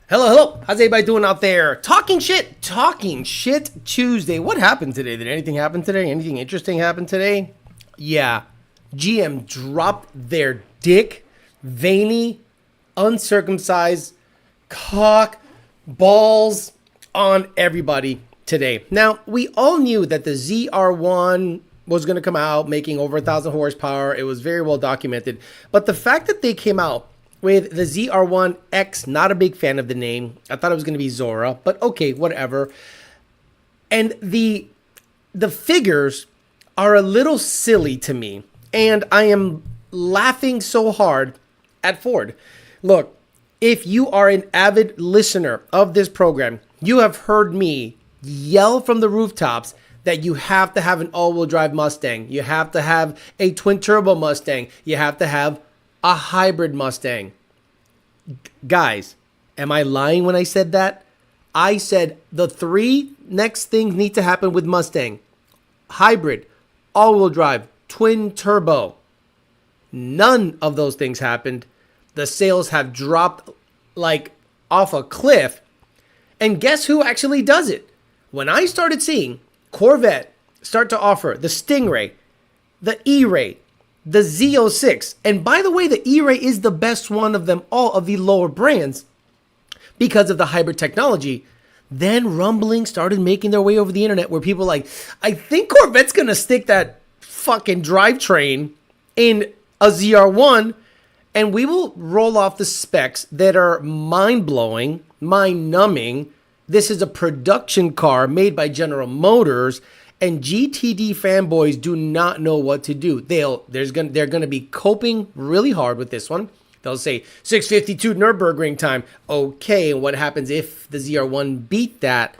Hello. How's everybody doing out there? Talking shit Tuesday. What happened today? Did anything happen today? Anything interesting happen today? Yeah. GM dropped their dick, veiny, uncircumcised cock balls on everybody today. Now, we all knew that the ZR1 was going to come out making over 1,000 horsepower. It was very well documented. But the fact that they came out with the ZR1X, not a big fan of the name. I thought it was going to be Zora, but okay, whatever. And the figures are a little silly to me, and I am laughing so hard at Ford. Look, if you are an avid listener of this program, you have heard me yell from the rooftops that you have to have an all-wheel drive Mustang. You have to have a twin-turbo Mustang. You have to have a hybrid Mustang. Guys, am I lying when I said that? I said the three next things need to happen with Mustang: hybrid, all-wheel drive, twin turbo. None of those things happened. The sales have dropped like off a cliff. And guess who actually does it? When I started seeing Corvette start to offer the Stingray, the E-Ray, the Z06, and by the way, the E-Ray is the best one of them all of the lower brands because of the hybrid technology. Then rumblings started making their way over the internet where people were like, I think Corvette's gonna stick that fucking drivetrain in a ZR1, and we will roll off the specs that are mind-blowing, mind-numbing. This is a production car made by General Motors, and GTD fanboys do not know what to do. They're gonna be coping really hard with this one. They'll say 6:52 Nürburgring time. Okay, and what happens if the ZR1 beat that?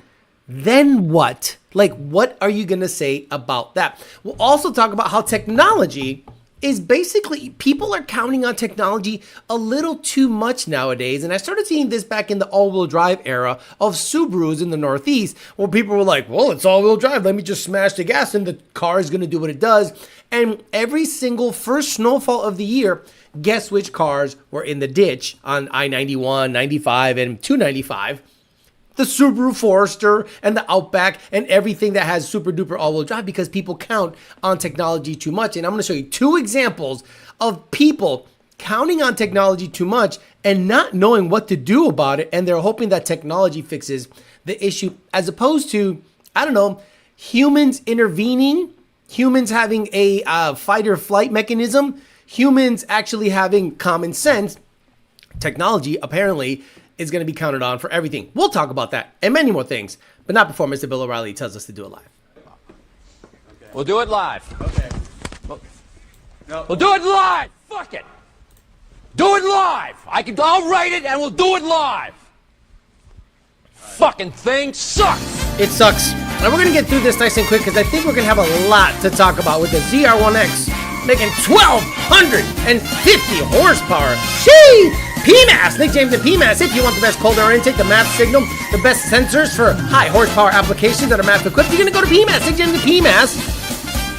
Then what? Like, what are you gonna say about that? We'll also talk about how technology is basically, people are counting on technology a little too much nowadays. And I started seeing this back in the all-wheel drive era of Subarus in the Northeast, where people were like, well, it's all-wheel drive. Let me just smash the gas and the car is going to do what it does. And every single first snowfall of the year, guess which cars were in the ditch on I-91, 95, and 295? The Subaru Forester and the Outback and everything that has super duper all-wheel drive, because people count on technology too much. And I'm going to show you two examples of people counting on technology too much and not knowing what to do about it. And they're hoping that technology fixes the issue, as opposed to, I don't know, humans intervening, humans having a fight or flight mechanism, humans actually having common sense. Technology apparently is going to be counted on for everything. We'll talk about that and many more things, but not before Mr. Bill O'Reilly tells us to do it live. Okay. We'll do it live. Okay. We'll do it live. Fuck it. Do it live. I'll write it and we'll do it live. Fucking thing sucks. It sucks. And we're going to get through this nice and quick because I think we're going to have a lot to talk about with the ZR1X making 1,250 horsepower. Sheesh! PMAS, Nick James and PMAS. If you want the best cold air intake, the math signal, the best sensors for high horsepower applications that are math equipped, you're going to go to PMAS, Nick James and PMAS.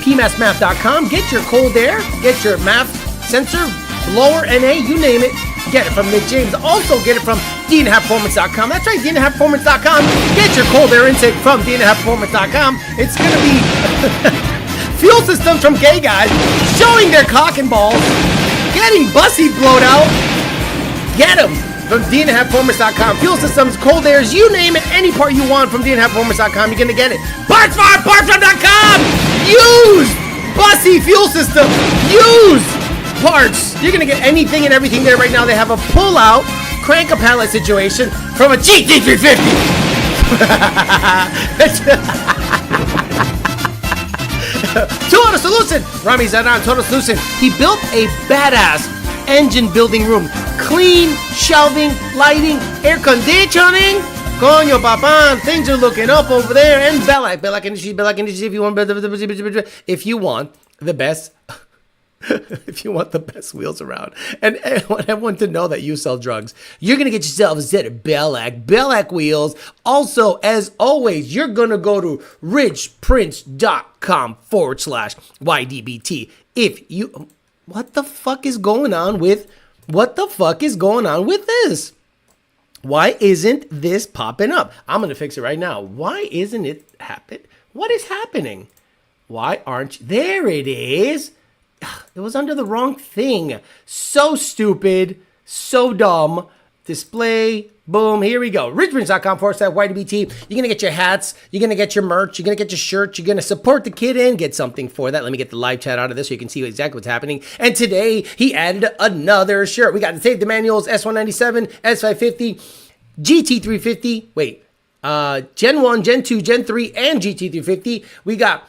PMASmath.com. Get your cold air, get your math sensor, blower, NA, you name it. Get it from Nick James. Also get it from D&Halfperformance.com. That's right, D&Halfperformance.com. Get your cold air intake from D&Halfperformance.com. It's going to be fuel systems from gay guys showing their cock and balls, getting bussy blowed out. Get them from D&Halfperformance.com. Fuel systems, cold airs, you name it, any part you want from D&Halfperformance.com, you're going to get it. Parts.com. Use bussy fuel system. Use parts. You're going to get anything and everything there right now. They have a pull-out, crank-a-pallet situation from a GT350. Total Solution. Rami Zadan, Total Solution. He built a badass engine building room. Clean, shelving, lighting, air conditioning. Coño, papá, things are looking up over there. And Bellac Industries, if you want the best, if you want the best wheels around, and I want everyone to know that you sell drugs, you're gonna get yourself a set of Bellac wheels. Also, as always, you're gonna go to richprince.com/YDBT. If you, what the fuck is going on with this? Why isn't this popping up? I'm going to fix it right now. Why isn't it happen? What is happening? Why aren't you? There it is. It was under the wrong thing. So stupid. So dumb. Display. Boom. Here we go. richmond.com/YDBT. You're going to get your hats. You're going to get your merch. You're going to get your shirts. You're going to support the kid and get something for that. Let me get the live chat out of this so you can see exactly what's happening. And today, he added another shirt. We got the Save the Manuals S197, S550, GT350. Wait. Gen 1, Gen 2, Gen 3, and GT350. We got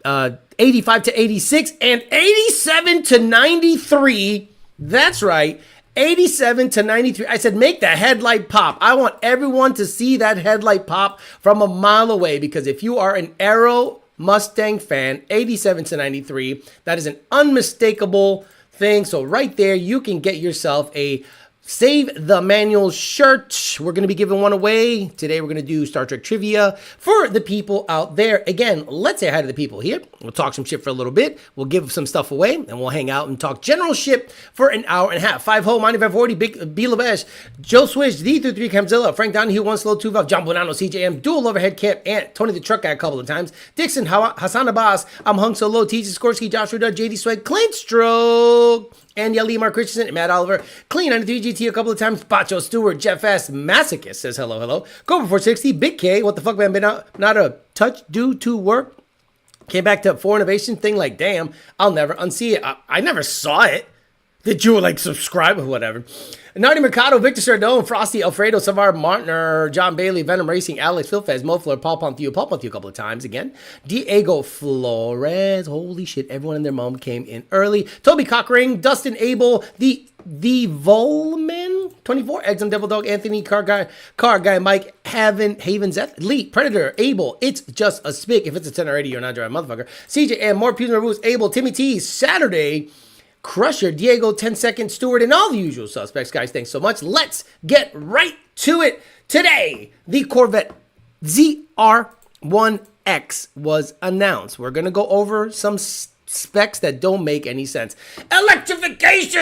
85 to 86 and 87 to 93. That's right. 87 to 93. I said, make the headlight pop. I want everyone to see that headlight pop from a mile away, because if you are an Aero Mustang fan, 87 to 93, that is an unmistakable thing. So right there, you can get yourself a Save the Manual shirt. We're going to be giving one away. Today, we're going to do Star Trek trivia for the people out there. Again, let's say hi to the people here. We'll talk some shit for a little bit. We'll give some stuff away, and we'll hang out and talk general shit for an hour and a half. 5-Ho, Monty 540, Big B. Lavesh, Joe Swish, D33 Camzilla, Frank Donahue, One Slow, 2 Valve, John Bonanno, CJM, Dual Overhead Camp, Ant, Tony the Truck Guy a couple of times, Dixon, Hassan Abbas, I'm Hung Solo, TJ Skorsky, Josh Ruda, JD Swag, Clint Stroke, and Yali Mark Christensen, Matt Oliver, Clean 93 GT a couple of times, Pacho Stewart, Jeff S, Masochist says hello, hello, Cobra 460, Big K, what the fuck, man, been out, not a touch due to work, came back to 4 Innovation thing, like, damn, I'll never unsee it, I never saw it, did you, like, subscribe or whatever? Nardi Mercado, Victor Sardone, Frosty, Alfredo, Savar, Martner, John Bailey, Venom Racing, Alex, Phil Fez, Mo Fleur, Paul Ponthio a couple of times again. Diego Flores, holy shit, everyone and their mom came in early. Toby Cockring, Dustin Abel, the Volman, 24, Exum Devil Dog, Anthony, Car Guy, Mike, Haven, Zeth, Lee, Predator, Abel, It's Just a Spick, if it's a 10 already, you're not driving, motherfucker. CJ M, More Pews and Reviews, Abel, Timmy T, Saturday, Crusher, Diego, 10 Second, Stewart, and all the usual suspects. Guys, thanks so much. Let's get right to it. Today, the Corvette ZR1X was announced. We're going to go over some specs that don't make any sense. Electrification!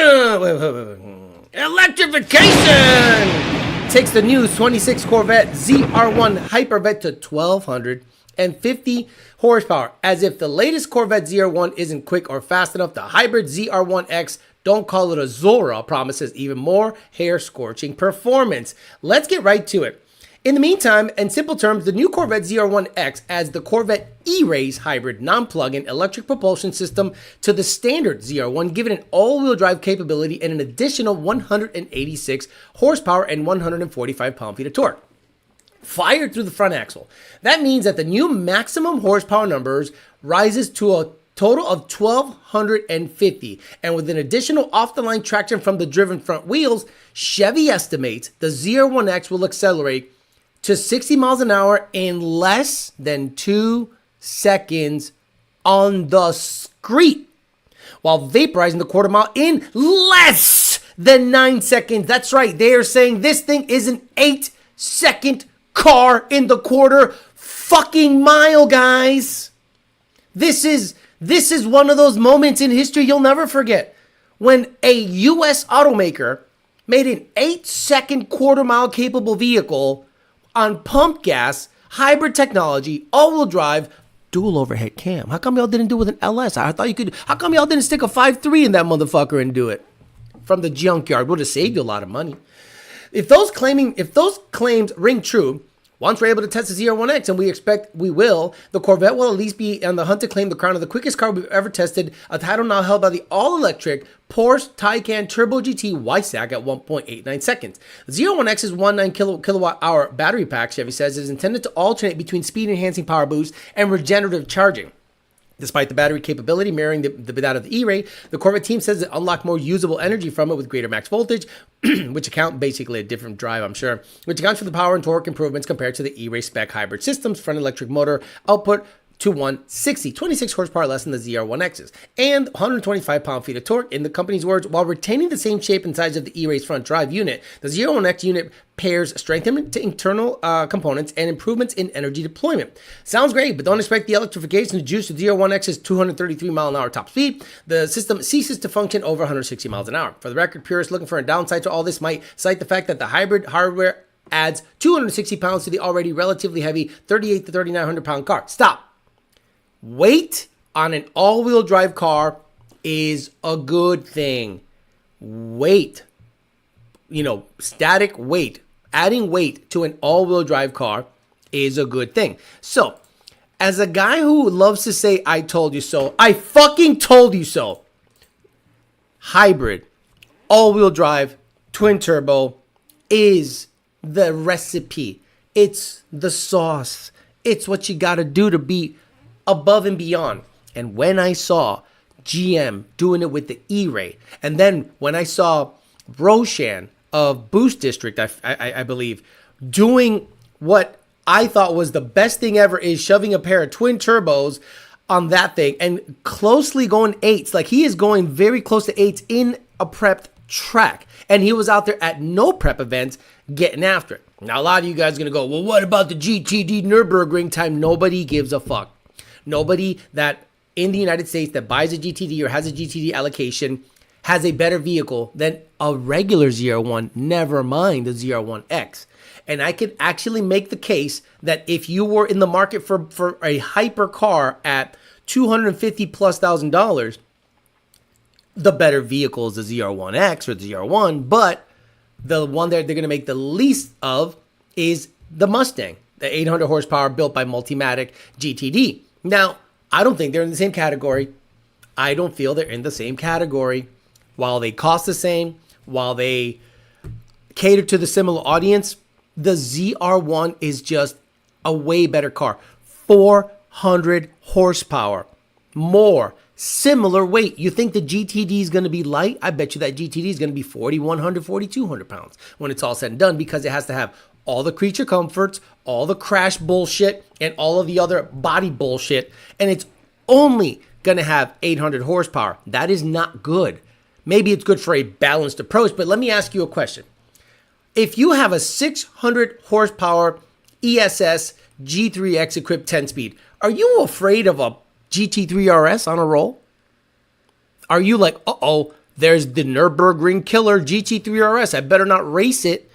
Electrification! Takes the new 26 Corvette ZR1 Hypervet to 1,250 horsepower. As if the latest Corvette ZR1 isn't quick or fast enough, the hybrid ZR1X, don't call it a Zora, promises even more hair-scorching performance. Let's get right to it. In the meantime, in simple terms, the new Corvette ZR1X adds the Corvette E-Race hybrid non-plug-in electric propulsion system to the standard ZR1, giving it all-wheel drive capability and an additional 186 horsepower and 145 pound-feet of torque, fired through the front axle. That means that the new maximum horsepower numbers rises to a total of 1,250. And with an additional off-the-line traction from the driven front wheels, Chevy estimates the ZR1X will accelerate to 60 miles an hour in less than 2 seconds on the street, while vaporizing the quarter mile in less than 9 seconds. That's right. They are saying this thing is an 8-second car in the quarter fucking mile, guys. This is one of those moments in history you'll never forget, when a U.S. automaker made an 8-second quarter mile capable vehicle on pump gas, hybrid technology, all-wheel drive, dual overhead cam. How come y'all didn't do it with an LS? I thought you could. How come y'all didn't stick a 5.3 in that motherfucker and do it from the junkyard? Would have saved you a lot of money. If those claims ring true, once we're able to test the ZR1X, and we expect we will, the Corvette will at least be on the hunt to claim the crown of the quickest car we've ever tested, a title now held by the all-electric Porsche Taycan Turbo GT YSAC at 1.89 seconds. The ZR1X's 19 kilowatt-hour battery pack, Chevy says, is intended to alternate between speed-enhancing power boost and regenerative charging. Despite the battery capability mirroring that of the E-Ray, the Corvette team says it unlocked more usable energy from it with greater max voltage, which account basically a different drive, I'm sure, which accounts for the power and torque improvements compared to the E-Ray spec hybrid systems, front electric motor output, to 160, 26 horsepower less than the ZR1X's, and 125 pound-feet of torque. In the company's words, while retaining the same shape and size of the E-Race front drive unit, the Z1X unit pairs strengthened internal components and improvements in energy deployment. Sounds great, but don't expect the electrification to juice the ZR1X's 233 mile an hour top speed. The system ceases to function over 160 miles an hour. For the record, purists looking for a downside to all this might cite the fact that the hybrid hardware adds 260 pounds to the already relatively heavy 38 to 3,900 pound car. Stop. Weight on an all-wheel drive car is a good thing. Weight, static weight, adding weight to an all-wheel drive car is a good thing. So, as a guy who loves to say, I told you so, I fucking told you so. Hybrid, all-wheel drive, twin turbo is the recipe. It's the sauce. It's what you got to do to be above and beyond. And when I saw GM doing it with the E-Ray, and then when I saw Roshan of Boost District, I believe, doing what I thought was the best thing ever, is shoving a pair of twin turbos on that thing and closely going eights. Like, he is going very close to eights in a prepped track. And he was out there at no prep events getting after it. Now, a lot of you guys are going to go, well, what about the GTD Nürburgring time? Nobody gives a fuck. Nobody that in the United States that buys a GTD or has a GTD allocation has a better vehicle than a regular ZR1, never mind the ZR1X. And I could actually make the case that if you were in the market for a hyper car at $250,000+, the better vehicle is the ZR1X or the ZR1, but the one that they're going to make the least of is the Mustang, the 800 horsepower built by Multimatic GTD. Now, I don't think they're in the same category. I don't feel they're in the same category. While they cost the same, while they cater to the similar audience, the ZR1 is just a way better car. 400 horsepower, more, similar weight. You think the GTD is going to be light? I bet you that GTD is going to be 4,100, 4,200 pounds when it's all said and done, because it has to have all the creature comforts, all the crash bullshit, and all of the other body bullshit. And it's only going to have 800 horsepower. That is not good. Maybe it's good for a balanced approach, but let me ask you a question. If you have a 600 horsepower ESS G3X equipped 10-speed, are you afraid of a GT3 RS on a roll? Are you like, uh-oh, there's the Nürburgring killer GT3 RS, I better not race it?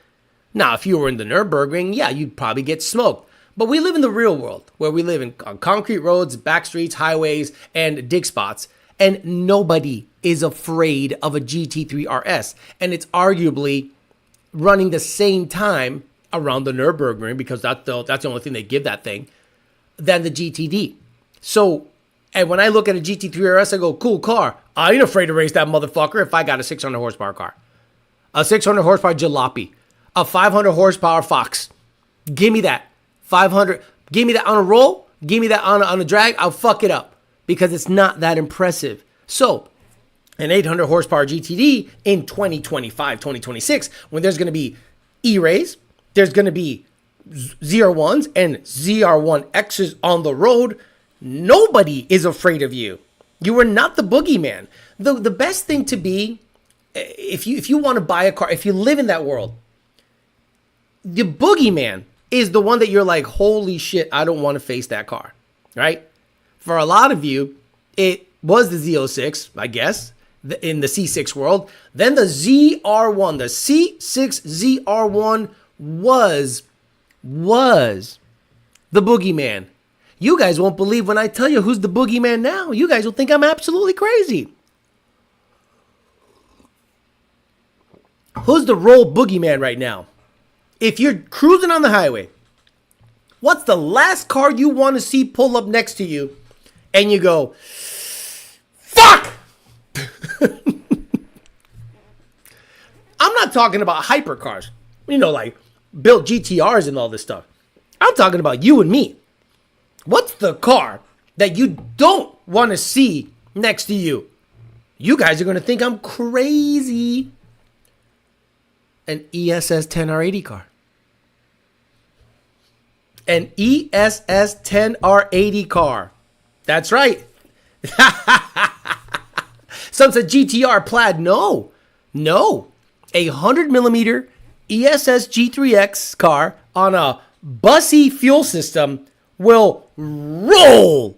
Now, if you were in the Nürburgring, yeah, you'd probably get smoked. But we live in the real world, where we live on concrete roads, back streets, highways, and dig spots. And nobody is afraid of a GT3 RS. And it's arguably running the same time around the Nürburgring, because that's the only thing they give that thing, than the GTD. So, and when I look at a GT3 RS, I go, cool car. I ain't afraid to race that motherfucker if I got a 600 horsepower car. A 600 horsepower jalopy. A 500 horsepower Fox. Give me that. 500. Give me that on a roll. Give me that on a drag. I'll fuck it up because it's not that impressive. So, an 800 horsepower GTD in 2025, 2026, when there's going to be E-Rays, there's going to be ZR1s and ZR1Xs on the road, nobody is afraid of you. You are not the boogeyman. The best thing to be, if you want to buy a car, if you live in that world, the boogeyman is the one that you're like, holy shit, I don't want to face that car, right? For a lot of you, it was the Z06, I guess, in the C6 world. Then the ZR1, the C6 ZR1 was the boogeyman. You guys won't believe when I tell you who's the boogeyman now. You guys will think I'm absolutely crazy. Who's the roll boogeyman right now? If you're cruising on the highway, what's the last car you want to see pull up next to you and you go, fuck! I'm not talking about hypercars, like built GTRs and all this stuff. I'm talking about you and me. What's the car that you don't want to see next to you? You guys are going to think I'm crazy. An ESS 10R80 car. An ESS 10R80 car. That's right. Some said GTR plaid. No. A 100mm ESS G3X car on a bussy fuel system will roll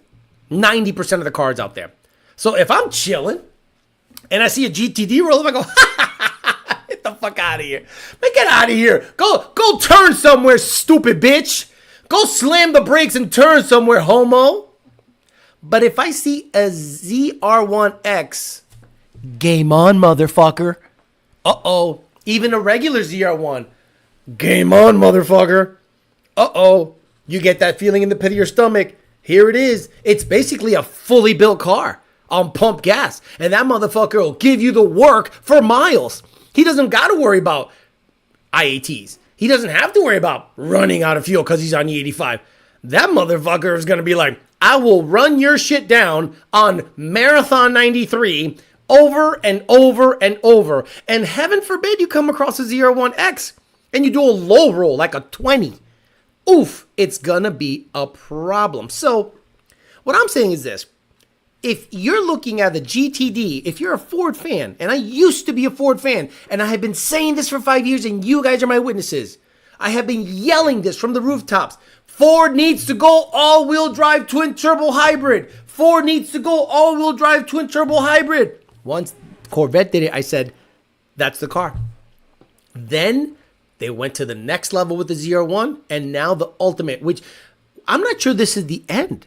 90% of the cars out there. So if I'm chilling and I see a GTD roll up, I go, get the fuck out of here. Man, get out of here. Go turn somewhere, stupid bitch. Go slam the brakes and turn somewhere, homo. But if I see a ZR1X, game on, motherfucker. Uh-oh. Even a regular ZR1, game on, motherfucker. Uh-oh. You get that feeling in the pit of your stomach. Here it is. It's basically a fully built car on pump gas. And that motherfucker will give you the work for miles. He doesn't got to worry about IATs. He doesn't have to worry about running out of fuel because he's on E85. That motherfucker is going to be like, I will run your shit down on Marathon 93 over and over and over. And heaven forbid you come across a ZR1X and you do a low roll like a 20. Oof, it's gonna be a problem. So what I'm saying is this. If you're looking at the GTD, if you're a Ford fan, and I used to be a Ford fan, and I have been saying this for 5 years, and you guys are my witnesses. I have been yelling this from the rooftops. Ford needs to go all-wheel drive twin-turbo hybrid. Ford needs to go all-wheel drive twin-turbo hybrid. Once Corvette did it, I said, that's the car. Then they went to the next level with the ZR1, and now the ultimate, which I'm not sure this is the end.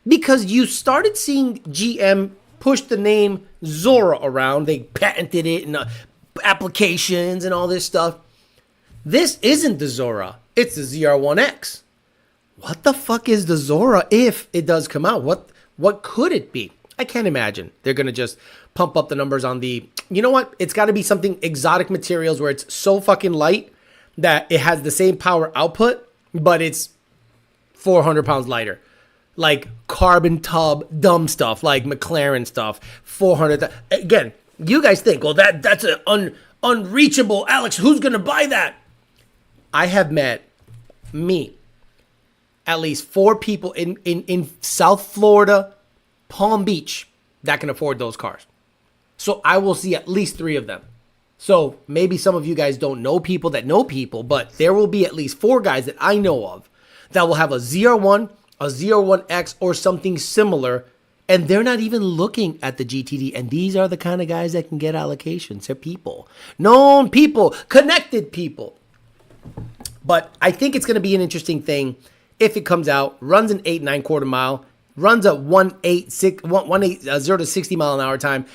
Because you started seeing GM push the name Zora around. They patented it in applications and all this stuff. This isn't the Zora. It's the ZR1X. What the fuck is the Zora if it does come out? What could it be? I can't imagine. They're going to just pump up the numbers on the... You know what? It's got to be something exotic materials where it's so fucking light that it has the same power output, but it's 400 pounds lighter. Like carbon tub, dumb stuff, like McLaren stuff, 400. Again, you guys think, well, that's an unreachable. Alex, who's going to buy that? I have met at least 4 people in South Florida, Palm Beach, that can afford those cars. So I will see at least 3 of them. So maybe some of you guys don't know people that know people, but there will be at least 4 guys that I know of that will have a ZR1, a ZR1X, or something similar, and they're not even looking at the GTD. And these are the kind of guys that can get allocations. They're people, known people, connected people. But I think it's going to be an interesting thing if it comes out, runs an 8 9/4 mile, runs a 0 to 60 mile an hour time.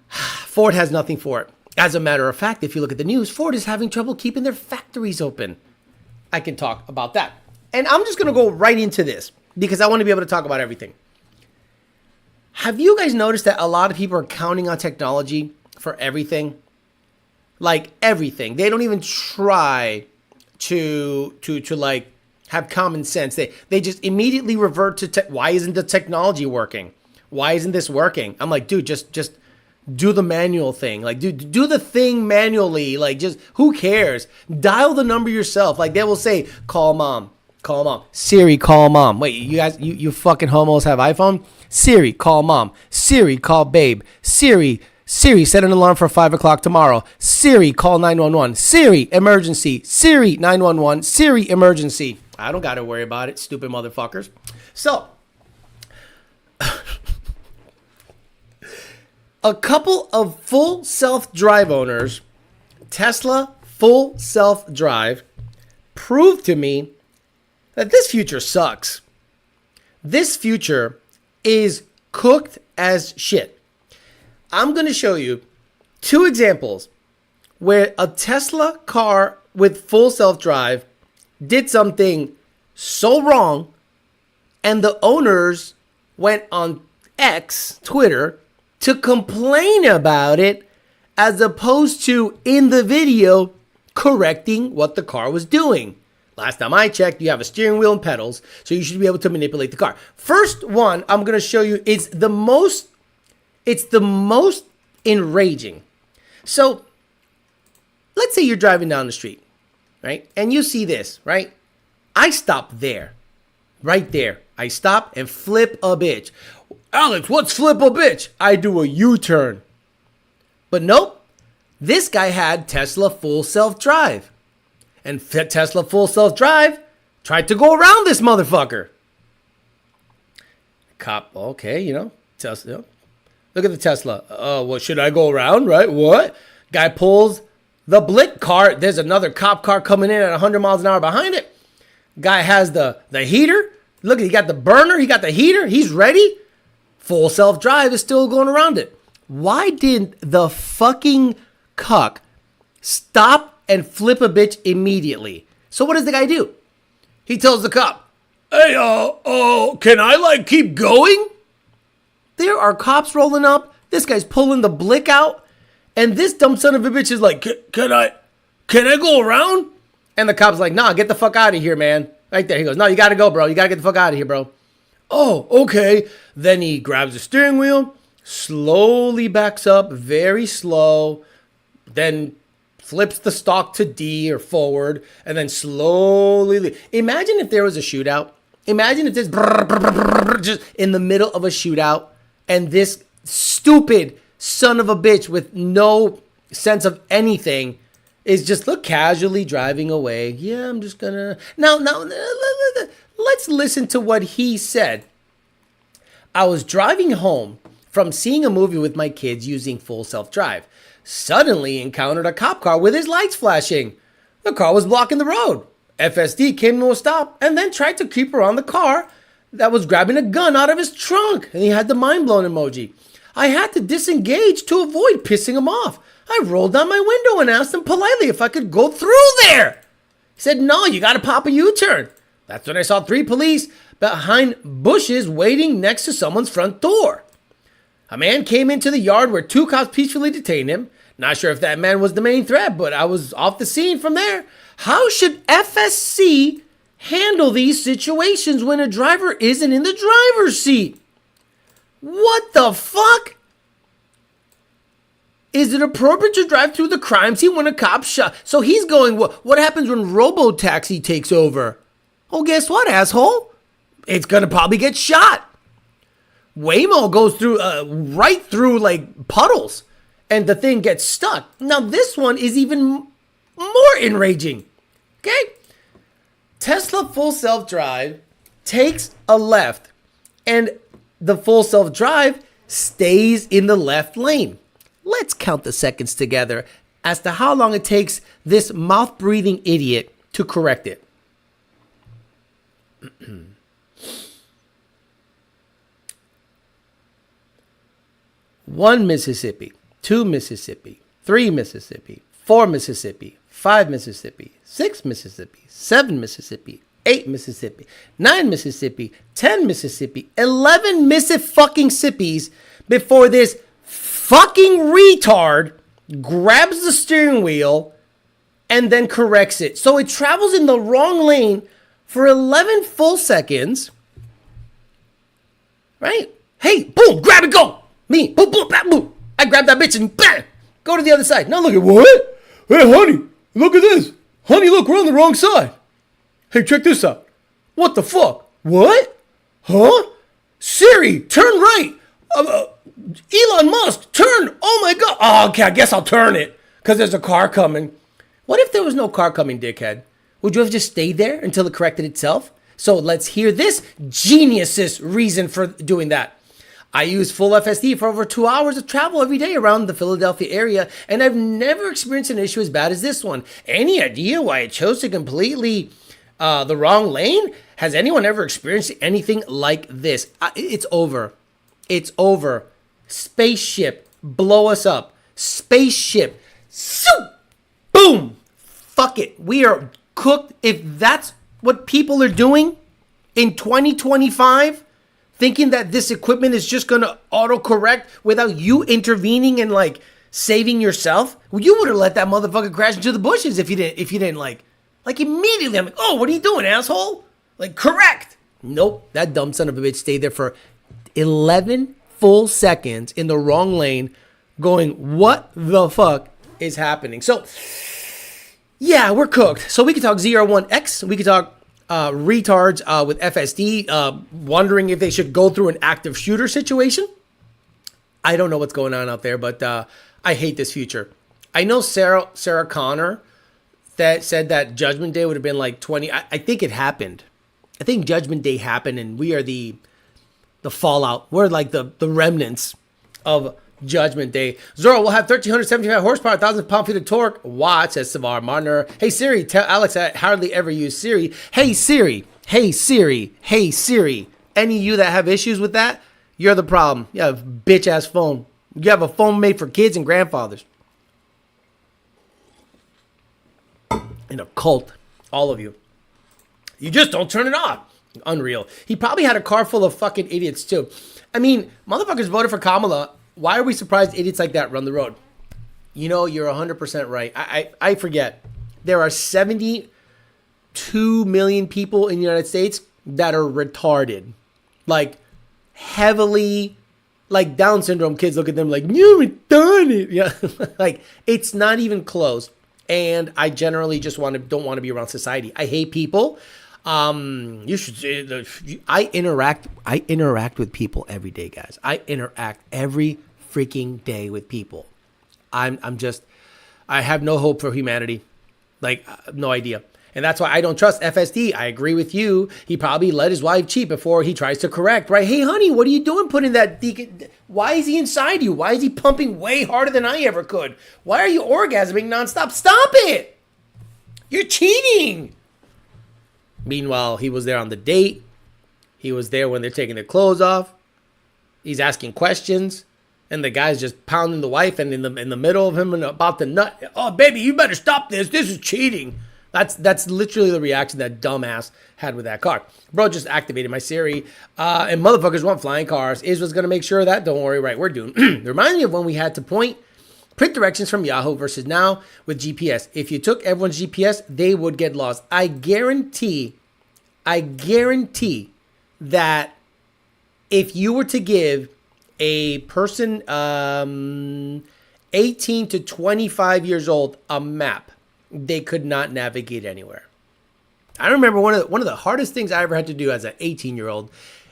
Ford has nothing for it. As a matter of fact, if you look at the news, Ford is having trouble keeping their factories open. I can talk about that. And I'm just going to go right into this because I want to be able to talk about everything. Have you guys noticed that a lot of people are counting on technology for everything? Like everything. They don't even try to like have common sense. They just immediately revert to why isn't the technology working? Why isn't this working? I'm like, dude, just do the manual thing. Like, do the thing manually. Like, just who cares? Dial the number yourself. Like, they will say, call mom. Call mom. Siri, call mom. Wait, you guys, you fucking homos have iPhone? Siri, call mom. Siri, call babe. Siri, set an alarm for 5 o'clock tomorrow. Siri, call 911. Siri, emergency. Siri, 911. Siri, emergency. I don't got to worry about it, stupid motherfuckers. So, a couple of full self-drive owners, Tesla full self-drive, proved to me that this future sucks. This future is cooked as shit. I'm going to show you 2 examples where a Tesla car with full self-drive did something so wrong and the owners went on X, Twitter, to complain about it as opposed to in the video correcting what the car was doing. Last time I checked, you have a steering wheel and pedals, so you should be able to manipulate the car. First one I'm going to show you is the most enraging. So let's say you're driving down the street, right? And you see this, right? I stop there, right there. I stop and flip a bitch. Alex, what's flip a bitch? I do a U-turn. But nope, this guy had Tesla full self-drive. And Tesla full self-drive tried to go around this motherfucker. Cop, okay, you know, Tesla. Look at the Tesla. Well, should I go around, right? What? Guy pulls the blick car. There's another cop car coming in at 100 miles an hour behind it. Guy has the heater. Look, he got the burner. He got the heater. He's ready. Full self-drive is still going around it. Why didn't the fucking cuck stop and flip a bitch immediately? So what does the guy do? He tells the cop, hey, can I, like, keep going? There are cops rolling up. This guy's pulling the blick out. And this dumb son of a bitch is like, can I go around? And the cop's like, nah, get the fuck out of here, man. Right there. He goes, no, you got to go, bro. You got to get the fuck out of here, bro. Oh, okay. Then he grabs the steering wheel, slowly backs up, very slow, then flips the stalk to D or forward, and then slowly. Imagine if there was a shootout. Imagine if this just in the middle of a shootout, and this stupid son of a bitch with no sense of anything is just look casually driving away. Yeah, I'm just gonna now. Let's listen to what he said. I was driving home from seeing a movie with my kids using full self-drive. Suddenly encountered a cop car with his lights flashing. The car was blocking the road. FSD came to a stop and then tried to creep around the car that was grabbing a gun out of his trunk. And he had the mind-blown emoji. I had to disengage to avoid pissing him off. I rolled down my window and asked him politely if I could go through there. He said, no, you got to pop a U-turn. That's when I saw 3 police behind bushes waiting next to someone's front door. A man came into the yard where 2 cops peacefully detained him. Not sure if that man was the main threat, but I was off the scene from there. How should FSC handle these situations when a driver isn't in the driver's seat? What the fuck? Is it appropriate to drive through the crime scene when a cop shot? So he's going, what happens when Robo-Taxi takes over? Oh, guess what, asshole? It's going to probably get shot. Waymo goes through, right through like puddles and the thing gets stuck. Now this one is even more enraging. Okay. Tesla full self-drive takes a left and the full self-drive stays in the left lane. Let's count the seconds together as to how long it takes this mouth-breathing idiot to correct it. 1 Mississippi, 2 Mississippi, 3 Mississippi, 4 Mississippi, 5 Mississippi, 6 Mississippi, 7 Mississippi, 8 Mississippi, 9 Mississippi, 10 Mississippi, 11 Mississippi before this fucking retard grabs the steering wheel and then corrects it. So it travels in the wrong lane for 11 full seconds. Right? Hey, boom, grab it, go. Me, boom, boom, bam, boom. I grab that bitch and bam, go to the other side. Now look at what? Hey, honey, look at this. Honey, look, we're on the wrong side. Hey, check this out. What the fuck? What? Huh? Siri, turn right. Elon Musk, turn. Oh my God. Oh, okay, I guess I'll turn it because there's a car coming. What if there was no car coming, dickhead? Would you have just stayed there until it corrected itself? So let's hear this genius's reason for doing that. I use full FSD for over 2 hours of travel every day around the Philadelphia area, and I've never experienced an issue as bad as this one. Any idea why it chose to completely the wrong lane? Has anyone ever experienced anything like this? It's over. It's over. Spaceship, blow us up. Spaceship, soup, boom. Fuck it. We are cooked. If that's what people are doing in 2025, thinking that this equipment is just going to autocorrect without you intervening and like saving yourself, well, you would have let that motherfucker crash into the bushes if you didn't like immediately. I'm like, oh, what are you doing, asshole? Like, correct. Nope. That dumb son of a bitch stayed there for 11 full seconds in the wrong lane going, what the fuck is happening? So yeah, we're cooked. So we could talk ZR1X. We could talk retards with FSD wondering if they should go through an active shooter situation. I don't know what's going on out there, but I hate this future. I know Sarah Connor that said that Judgment Day would have been like 20. I think it happened. I think Judgment Day happened, and we are the fallout. We're like the remnants of Judgment Day. Zorro will have 1,375 horsepower, 1,000 pound-feet of torque. Watch, says Savar Marner. Hey Siri, tell Alex I hardly ever use Siri. Hey Siri, hey Siri, hey Siri. Any of you that have issues with that, you're the problem. You have a bitch-ass phone. You have a phone made for kids and grandfathers. In a cult, all of you. You just don't turn it off. Unreal. He probably had a car full of fucking idiots too. I mean, motherfuckers voted for Kamala. Why are we surprised idiots like that run the road? You know, you're 100% right. I forget. There are 72 million people in the United States that are retarded. Like, heavily, like Down syndrome kids look at them like, you're retarded. Yeah, like, it's not even close. And I generally just don't want to be around society. I hate people. You should say I interact with people every day, guys. I interact every freaking day with people. I have no hope for humanity. Like, no idea. And that's why I don't trust FSD. I agree with you. He probably let his wife cheat before he tries to correct, right? Hey, honey, what are you doing putting that why is he inside you? Why is he pumping way harder than I ever could? Why are you orgasming nonstop? Stop it! You're cheating! Meanwhile, he was there on the date. He was there when they're taking their clothes off. He's asking questions. And the guy's just pounding the wife and in the middle of him and about to nut. Oh, baby, you better stop this. This is cheating. That's literally the reaction that dumbass had with that car. Bro just activated my Siri. And motherfuckers want flying cars. Israel's going to make sure of that. Don't worry. Right, we're doomed. It reminds me of when we had to print directions from Yahoo versus now with GPS. If you took everyone's GPS, they would get lost. I guarantee that if you were to give a person 18 to 25 years old a map, they could not navigate anywhere. I remember one of the hardest things I ever had to do as an 18-year-old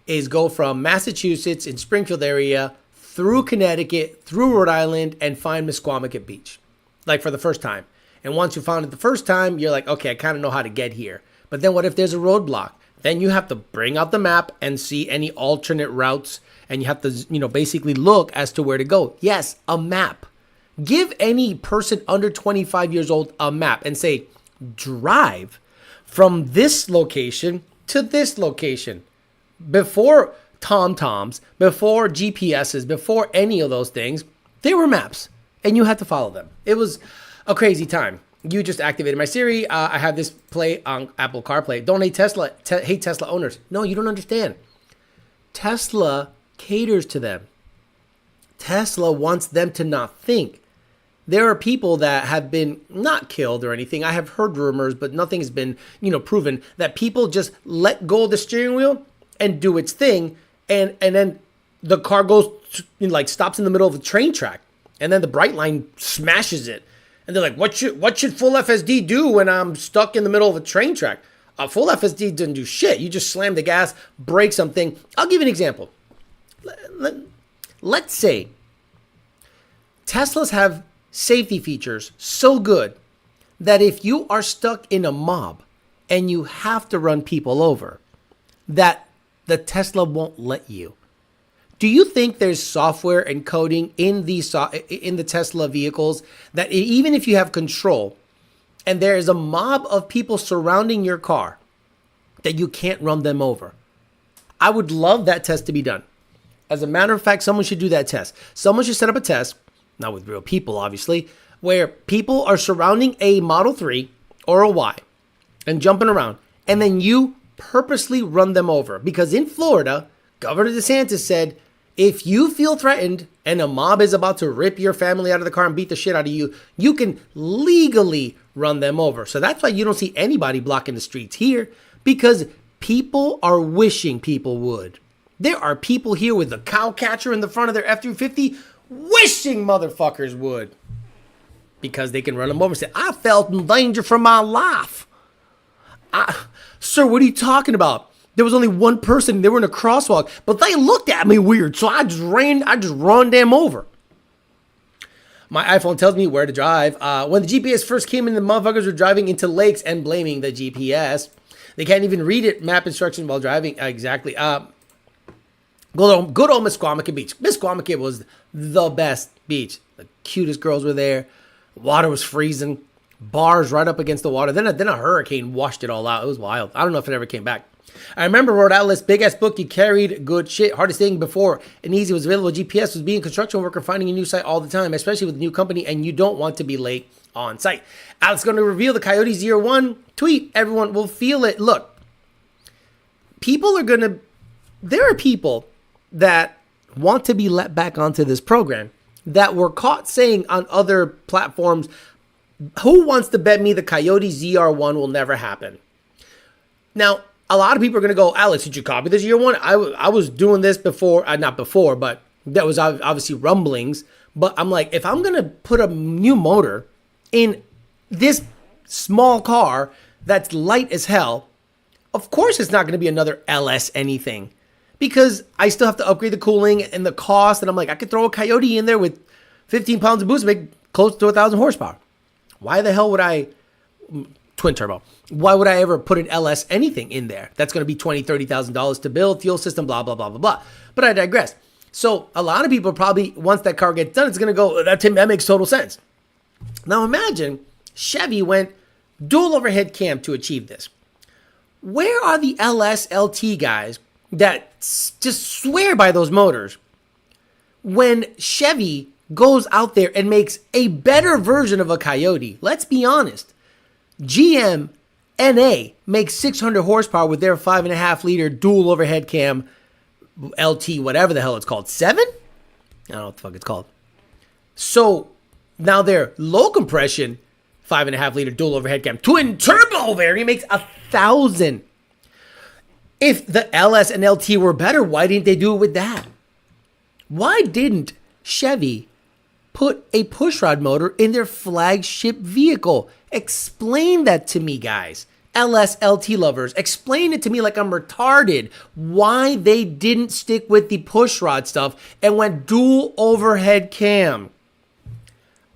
is go from Massachusetts in Springfield area through Connecticut, through Rhode Island, and find Misquamicut Beach, like for the first time. And once you found it the first time, you're like, okay, I kind of know how to get here. But then what if there's a roadblock? Then you have to bring out the map and see any alternate routes, and you have to, basically look as to where to go. Yes, a map. Give any person under 25 years old a map and say, drive from this location to this location. Before TomToms, before GPSs, before any of those things, there were maps, and you had to follow them. It was a crazy time. You just activated my Siri. I have this play on Apple CarPlay. Don't hate Tesla. Hate Tesla owners. No, you don't understand. Tesla caters to them. Tesla wants them to not think. There are people that have been not killed or anything. I have heard rumors, but nothing has been, proven that people just let go of the steering wheel and do its thing. And then the car goes, stops in the middle of a train track. And then the bright line smashes it. And they're like, what should full FSD do when I'm stuck in the middle of a train track? Full FSD didn't do shit. You just slam the gas, break something. I'll give you an example. Let's say Teslas have safety features so good that if you are stuck in a mob and you have to run people over, that the Tesla won't let you. Do you think there's software and coding in the Tesla vehicles that even if you have control and there is a mob of people surrounding your car, that you can't run them over? I would love that test to be done. As a matter of fact, someone should do that test. Someone should set up a test, not with real people, obviously, where people are surrounding a Model 3 or a Y and jumping around, and then you purposely run them over. Because in Florida, Governor DeSantis said, if you feel threatened and a mob is about to rip your family out of the car and beat the shit out of you, you can legally run them over. So that's why you don't see anybody blocking the streets here, because people are wishing people would. There are people here with a cow catcher in the front of their F-350 wishing motherfuckers would, because they can run them over and say, I felt in danger for my life. Sir, what are you talking about? There was only one person. They were in a crosswalk, but they looked at me weird. So I just run them over. My iPhone tells me where to drive. When the GPS first came in, the motherfuckers were driving into lakes and blaming the GPS. They can't even read it, map instructions while driving. Exactly. Good old Misquamicut Beach. Misquamicut was the best beach. The cutest girls were there. Water was freezing. Bars right up against the water. Then a hurricane washed it all out. It was wild. I don't know if it ever came back. I remember Rhode Atlas, big ass book. You carried good shit. Hardest thing before and easy was available. GPS was being a construction worker, finding a new site all the time, especially with a new company, and you don't want to be late on site. Alex going to reveal the Coyote ZR1 tweet. Everyone will feel it. Look, there are people that want to be let back onto this program that were caught saying on other platforms, who wants to bet me the Coyote ZR1 will never happen? Now, a lot of people are going to go, Alex, did you copy the ZR1? I was doing this before, not before, but that was obviously rumblings. But I'm like, if I'm going to put a new motor in this small car that's light as hell, of course it's not going to be another LS anything. Because I still have to upgrade the cooling and the cost. And I'm like, I could throw a Coyote in there with 15 pounds of boost and make close to 1,000 horsepower. Why the hell would I, twin turbo, why would I ever put an LS anything in there? That's going to be $20,000, $30,000 to build, fuel system, blah, blah, blah, blah, blah. But I digress. So a lot of people probably, once that car gets done, it's going to go, that makes total sense. Now imagine Chevy went dual overhead cam to achieve this. Where are the LS LT guys that just swear by those motors when Chevy goes out there and makes a better version of a Coyote? Let's be honest. GM NA makes 600 horsepower with their 5.5 liter dual overhead cam LT, whatever the hell it's called. 7? I don't know what the fuck it's called. So now their low compression 5.5 liter dual overhead cam twin turbo variant makes 1,000. If the LS and LT were better, why didn't they do it with that? Why didn't Chevy put a pushrod motor in their flagship vehicle? Explain that to me, guys. LS, LT lovers, explain it to me like I'm retarded. Why they didn't stick with the pushrod stuff and went dual overhead cam.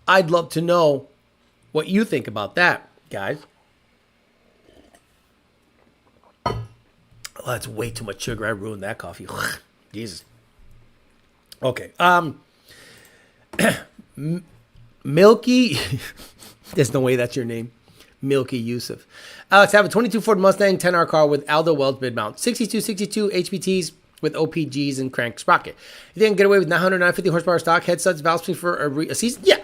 I'd love to know what you think about that, guys. Oh, that's way too much sugar. I ruined that coffee. Jesus. Okay. Milky. There's no way that's your name. Milky Yusuf. Let's have a 22 Ford Mustang 10R car with Aldo Wells mid mount. 62 HPTs with OPGs and crank sprocket. You think get away with 950 horsepower stock, head studs, valve springs for a season? Yeah.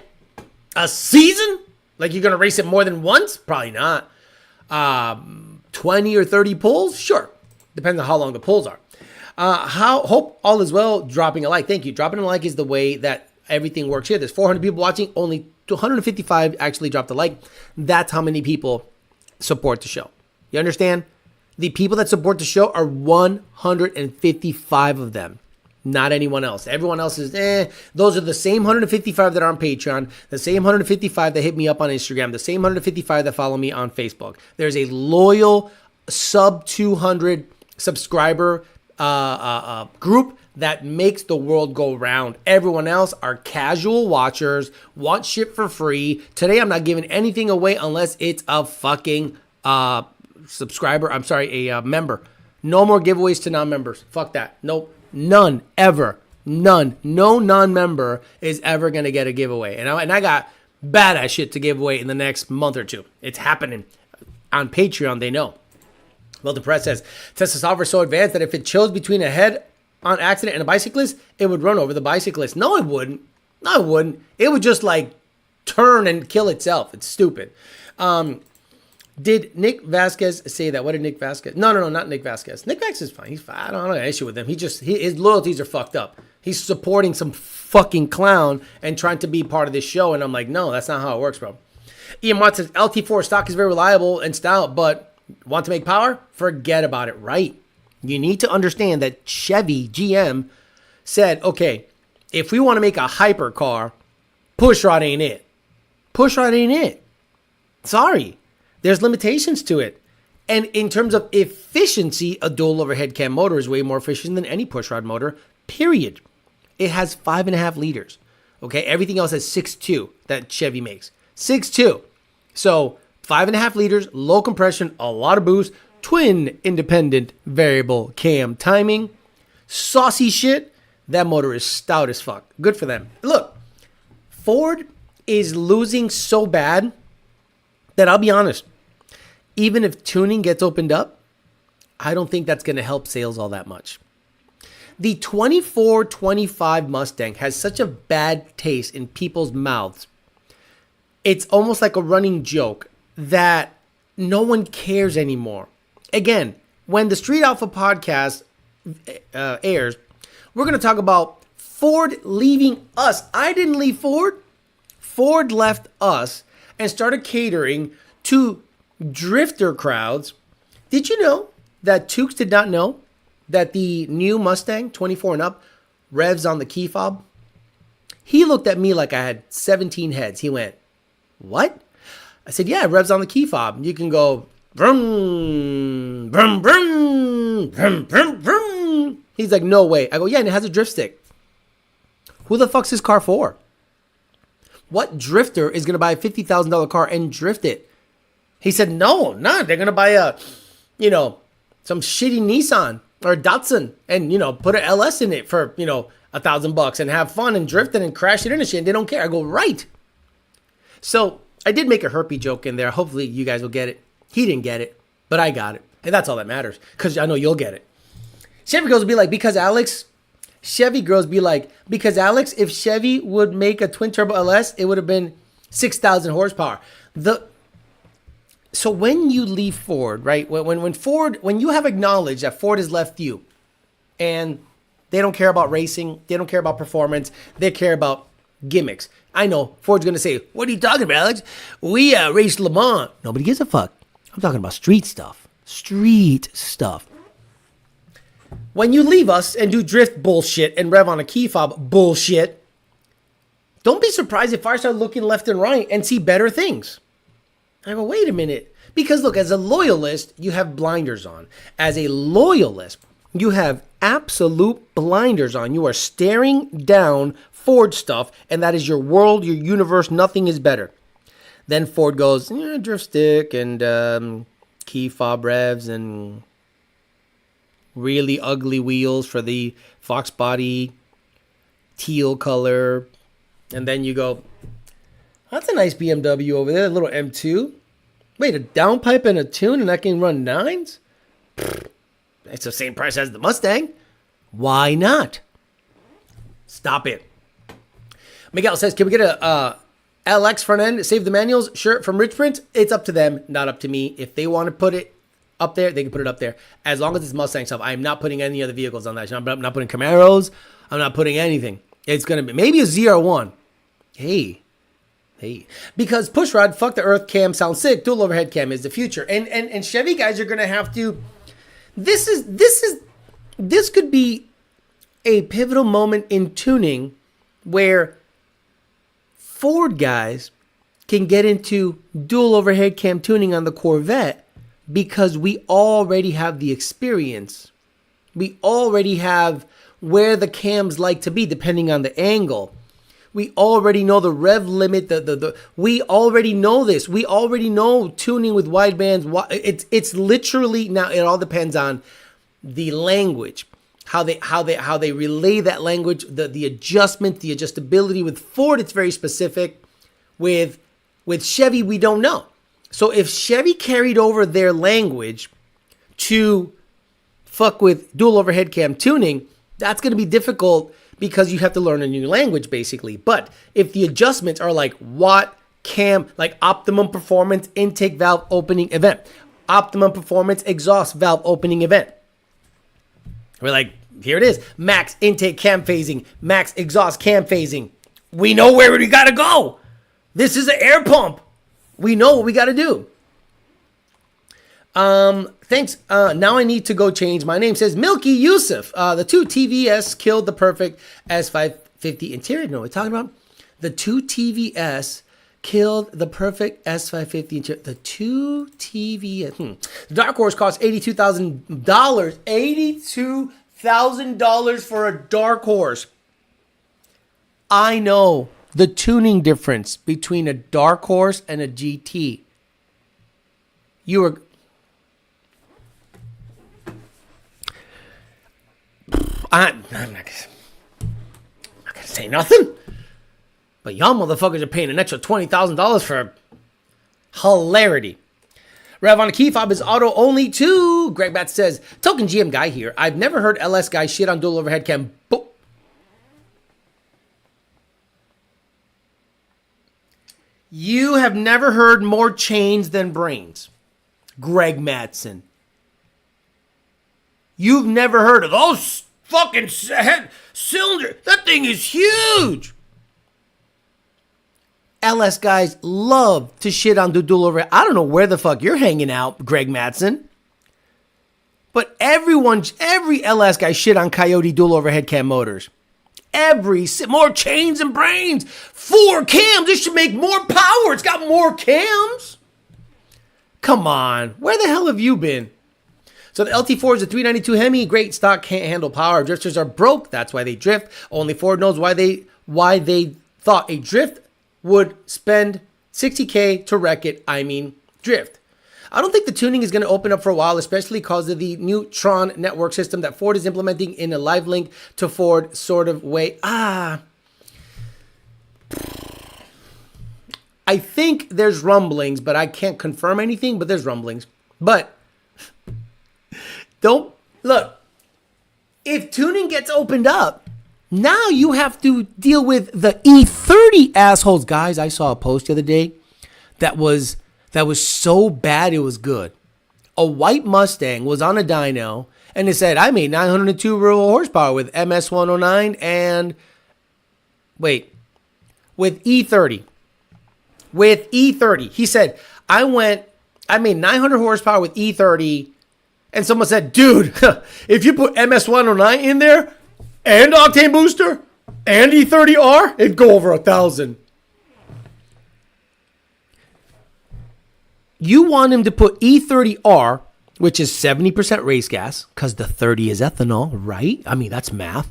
A season? Like you're going to race it more than once? Probably not. 20 or 30 pulls? Sure. Depends on how long the pulls are. Hope all is well. Dropping a like. Thank you. Dropping a like is the way that everything works here. There's 400 people watching. Only 255 actually dropped a like. That's how many people support the show. You understand? The people that support the show are 155 of them. Not anyone else. Everyone else is, Those are the same 155 that are on Patreon, the same 155 that hit me up on Instagram, the same 155 that follow me on Facebook. There's a loyal sub 200 subscriber group that makes the world go round. Everyone else are casual watchers, want shit for free. Today, I'm not giving anything away unless it's a fucking subscriber. I'm sorry, a member. No more giveaways to non-members. Fuck that. Nope. None. Ever. None. No non-member is ever going to get a giveaway. And I got badass shit to give away in the next month or two. It's happening. On Patreon, they know. Well, the press says, Tesla software is so advanced that if it chose between a head-on accident and a bicyclist, it would run over the bicyclist. No, it wouldn't. No, it wouldn't. It would just, like, turn and kill itself. It's stupid. Did Nick Vasquez say that? What did Nick Vasquez? No, not Nick Vasquez. Nick Vasquez is fine. He's fine. I don't have an issue with him. His loyalties are fucked up. He's supporting some fucking clown and trying to be part of this show. And I'm like, no, that's not how it works, bro. Ian Watt says, LT4 stock is very reliable and stout, but want to make power? Forget about it, right? You need to understand that Chevy, GM, said, okay, if we want to make a hyper car, pushrod ain't it. Pushrod ain't it. Sorry. There's limitations to it. And in terms of efficiency, a dual overhead cam motor is way more efficient than any pushrod motor, period. It has 5.5 liters. Okay, everything else has 6.2 that Chevy makes. 6.2. So 5.5 liters, low compression, a lot of boost, twin independent variable cam timing, saucy shit. That motor is stout as fuck. Good for them. Look, Ford is losing so bad that I'll be honest, even if tuning gets opened up, I don't think that's going to help sales all that much. The 24-25 Mustang has such a bad taste in people's mouths. It's almost like a running joke that no one cares anymore. Again, when the Street Alpha podcast airs, we're going to talk about Ford leaving us. I didn't leave Ford. Ford left us and started catering to drifter crowds. Did you know that Tukes did not know that the new Mustang 24 and up revs on the key fob? He looked at me like I had 17 heads. He went, "What?" I said, "Yeah, it revs on the key fob. You can go vroom, vroom, vroom, vroom, vroom, vroom." He's like, "No way." I go, "Yeah, and it has a drift stick." Who the fuck's this car for? What drifter is going to buy a $50,000 car and drift it? He said, no, they're going to buy some shitty Nissan or a Datsun and, put an LS in it for, $1,000 and have fun and drift it and crash it into shit. And they don't care. I go, right. So I did make a herpy joke in there. Hopefully you guys will get it. He didn't get it, but I got it. And that's all that matters because I know you'll get it. Chevy girls will be like, because Alex, if Chevy would make a twin turbo LS, it would have been 6,000 horsepower. So when you leave Ford, right? When you have acknowledged that Ford has left you and they don't care about racing, they don't care about performance, they care about gimmicks. I know Ford's going to say, "What are you talking about, Alex? We raced Le Mans." Nobody gives a fuck. I'm talking about street stuff. Street stuff. When you leave us and do drift bullshit and rev on a key fob bullshit, don't be surprised if I start looking left and right and see better things. I go, wait a minute. Because look, as a loyalist, you have blinders on. As a loyalist, you have absolute blinders on. You are staring down Ford stuff, and that is your world, your universe. Nothing is better. Then Ford goes, drift stick and key fob revs and really ugly wheels for the Foxbody teal color. And then you go, that's a nice BMW over there, a little M2. Wait, a downpipe and a tune and that can run 9s? It's the same price as the Mustang. Why not? Stop it. Miguel says, can we get a LX front end, save the manuals? Sure, from Rich Print, it's up to them, not up to me. If they want to put it up there, they can put it up there. As long as it's Mustang stuff, I'm not putting any other vehicles on that. I'm not putting Camaros. I'm not putting anything. It's going to be maybe a ZR1. Hey. Because pushrod, fuck the earth cam sounds sick. Dual overhead cam is the future. And Chevy guys are going to have to, this could be a pivotal moment in tuning where Ford guys can get into dual overhead cam tuning on the Corvette because we already have the experience. We already have where the cams like to be depending on the angle. We already know the rev limit. We already know this. We already know tuning with wide bands. It's literally now. It all depends on the language, how they relay that language, the adjustment, the adjustability. With Ford, it's very specific. With Chevy, we don't know. So if Chevy carried over their language to fuck with dual overhead cam tuning, that's going to be difficult. Because you have to learn a new language, basically. But if the adjustments are like watt, cam, like optimum performance, intake valve opening event, optimum performance, exhaust valve opening event. We're like, here it is. Max intake cam phasing, max exhaust cam phasing. We know where we got to go. This is an air pump. We know what we got to do. Thanks. Now I need to go change. My name says Milky Yusuf. The 2 TVS killed the perfect S550 interior. No, we're talking about the 2 TVS killed the perfect S550. The 2 TV. The Dark Horse cost $82,000. $82,000 for a Dark Horse. I know the tuning difference between a Dark Horse and a GT. I'm not gonna say nothing. But y'all motherfuckers are paying an extra $20,000 for hilarity. Rev on a key fob is auto only too. Greg Bat says, token GM guy here. I've never heard LS guy shit on dual overhead cam. You have never heard more chains than brains. Greg Mattson. You've never heard of those fucking cylinder. That thing is huge. LS guys love to shit on the dual overhead. I don't know where the fuck you're hanging out, Greg Mattson. But every LS guy shit on Coyote dual overhead cam motors. More chains and brains. 4 cams. This should make more power. It's got more cams. Come on. Where the hell have you been? So the LT4 is a 392 Hemi. Great stock, can't handle power. Drifters are broke. That's why they drift. Only Ford knows why they thought a drift would spend $60K to wreck it. I mean, drift. I don't think the tuning is going to open up for a while, especially because of the new Tron network system that Ford is implementing in a live link to Ford sort of way. I think there's rumblings, but I can't confirm anything, but there's rumblings. But don't look, if tuning gets opened up, now you have to deal with the E30 assholes. Guys, I saw a post the other day that was so bad it was good. A white Mustang was on a dyno, and it said, I made 902 real horsepower with MS109 and, with E30. With E30. He said, I made 900 horsepower with E30, and someone said, dude, if you put MS109 in there, and Octane booster, and E30R, it'd go over 1,000. You want him to put E30R, which is 70% race gas, because the 30 is ethanol, right? I mean, that's math.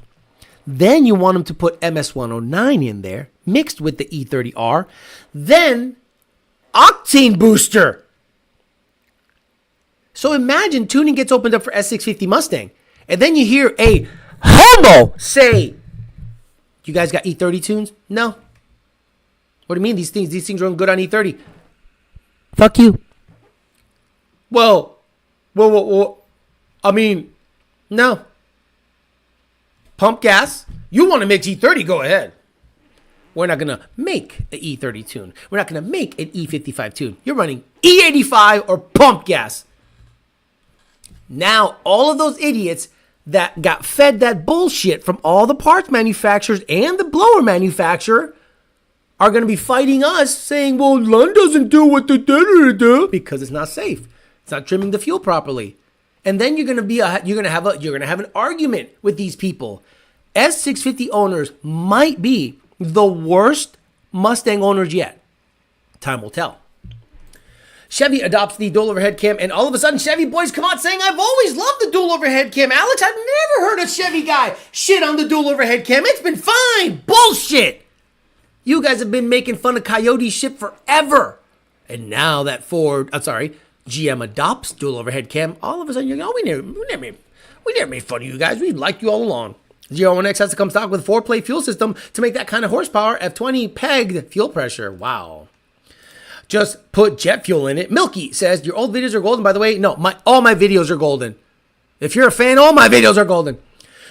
Then you want him to put MS109 in there, mixed with the E30R. Then, Octane booster. So imagine tuning gets opened up for S650 Mustang, and then you hear a homo say, you guys got E30 tunes? No. What do you mean these things run good on E30? Fuck you. Well, I mean, no. Pump gas. You want to mix E30, go ahead. We're not going to make an E30 tune. We're not going to make an E55 tune. You're running E85 or pump gas. Now, all of those idiots that got fed that bullshit from all the parts manufacturers and the blower manufacturer are going to be fighting us, saying, well, Lund doesn't do what they do because it's not safe. It's not trimming the fuel properly. And then you're going to have an argument with these people. S650 owners might be the worst Mustang owners yet. Time will tell. Chevy adopts the dual overhead cam, and all of a sudden Chevy boys come out saying, I've always loved the dual overhead cam. Alex, I've never heard a Chevy guy shit on the dual overhead cam. It's been fine. Bullshit. You guys have been making fun of Coyote shit forever. And now that GM adopts dual overhead cam, all of a sudden you're going, we never made fun of you guys. We liked you all along. Z1X has to come stock with a 4-plate fuel system to make that kind of horsepower. F20 pegged fuel pressure. Wow. Just put jet fuel in it. Milky says, your old videos are golden, by the way. No, all my videos are golden. If you're a fan, all my videos are golden.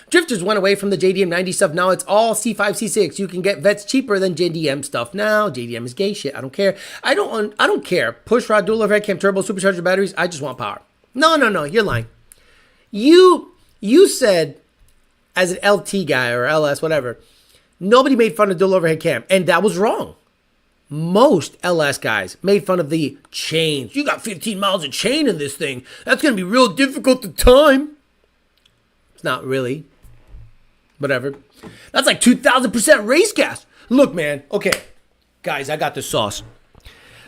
Drifters went away from the JDM 90 stuff. Now it's all C5, C6. You can get vets cheaper than JDM stuff now. JDM is gay shit. I don't care. I don't care. Push rod, dual overhead cam, turbo, supercharger batteries. I just want power. No. You're lying. You said, as an LT guy or LS, whatever, nobody made fun of dual overhead cam. And that was wrong. Most LS guys made fun of the chains. You got 15 miles of chain in this thing. That's going to be real difficult to time. It's not really. Whatever. That's like 2,000% race gas. Look, man. Okay. Guys, I got the sauce.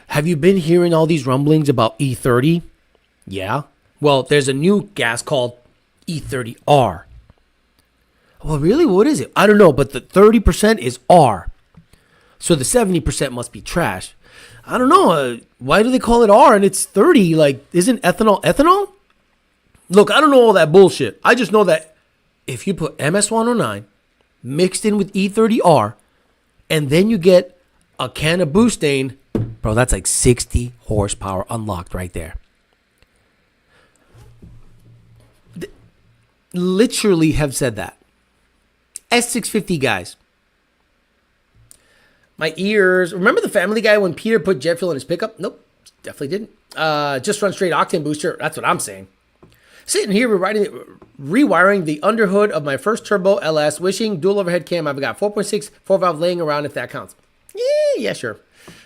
Have you been hearing all these rumblings about E30? Yeah. Well, there's a new gas called E30R. Well, really? What is it? I don't know, but the 30% is R. So the 70% must be trash. I don't know. Why do they call it R and it's 30? Like, isn't ethanol? Look, I don't know all that bullshit. I just know that if you put MS-109 mixed in with E30R and then you get a can of butane, bro, that's like 60 horsepower unlocked right there. Literally have said that. S650 guys. My ears. Remember the Family Guy when Peter put jet fuel in his pickup? Nope, definitely didn't. Just run straight octane booster. That's what I'm saying. Sitting here rewiring the underhood of my first turbo LS, wishing dual overhead cam. I've got 4.6 4-valve laying around if that counts. Yeah, sure.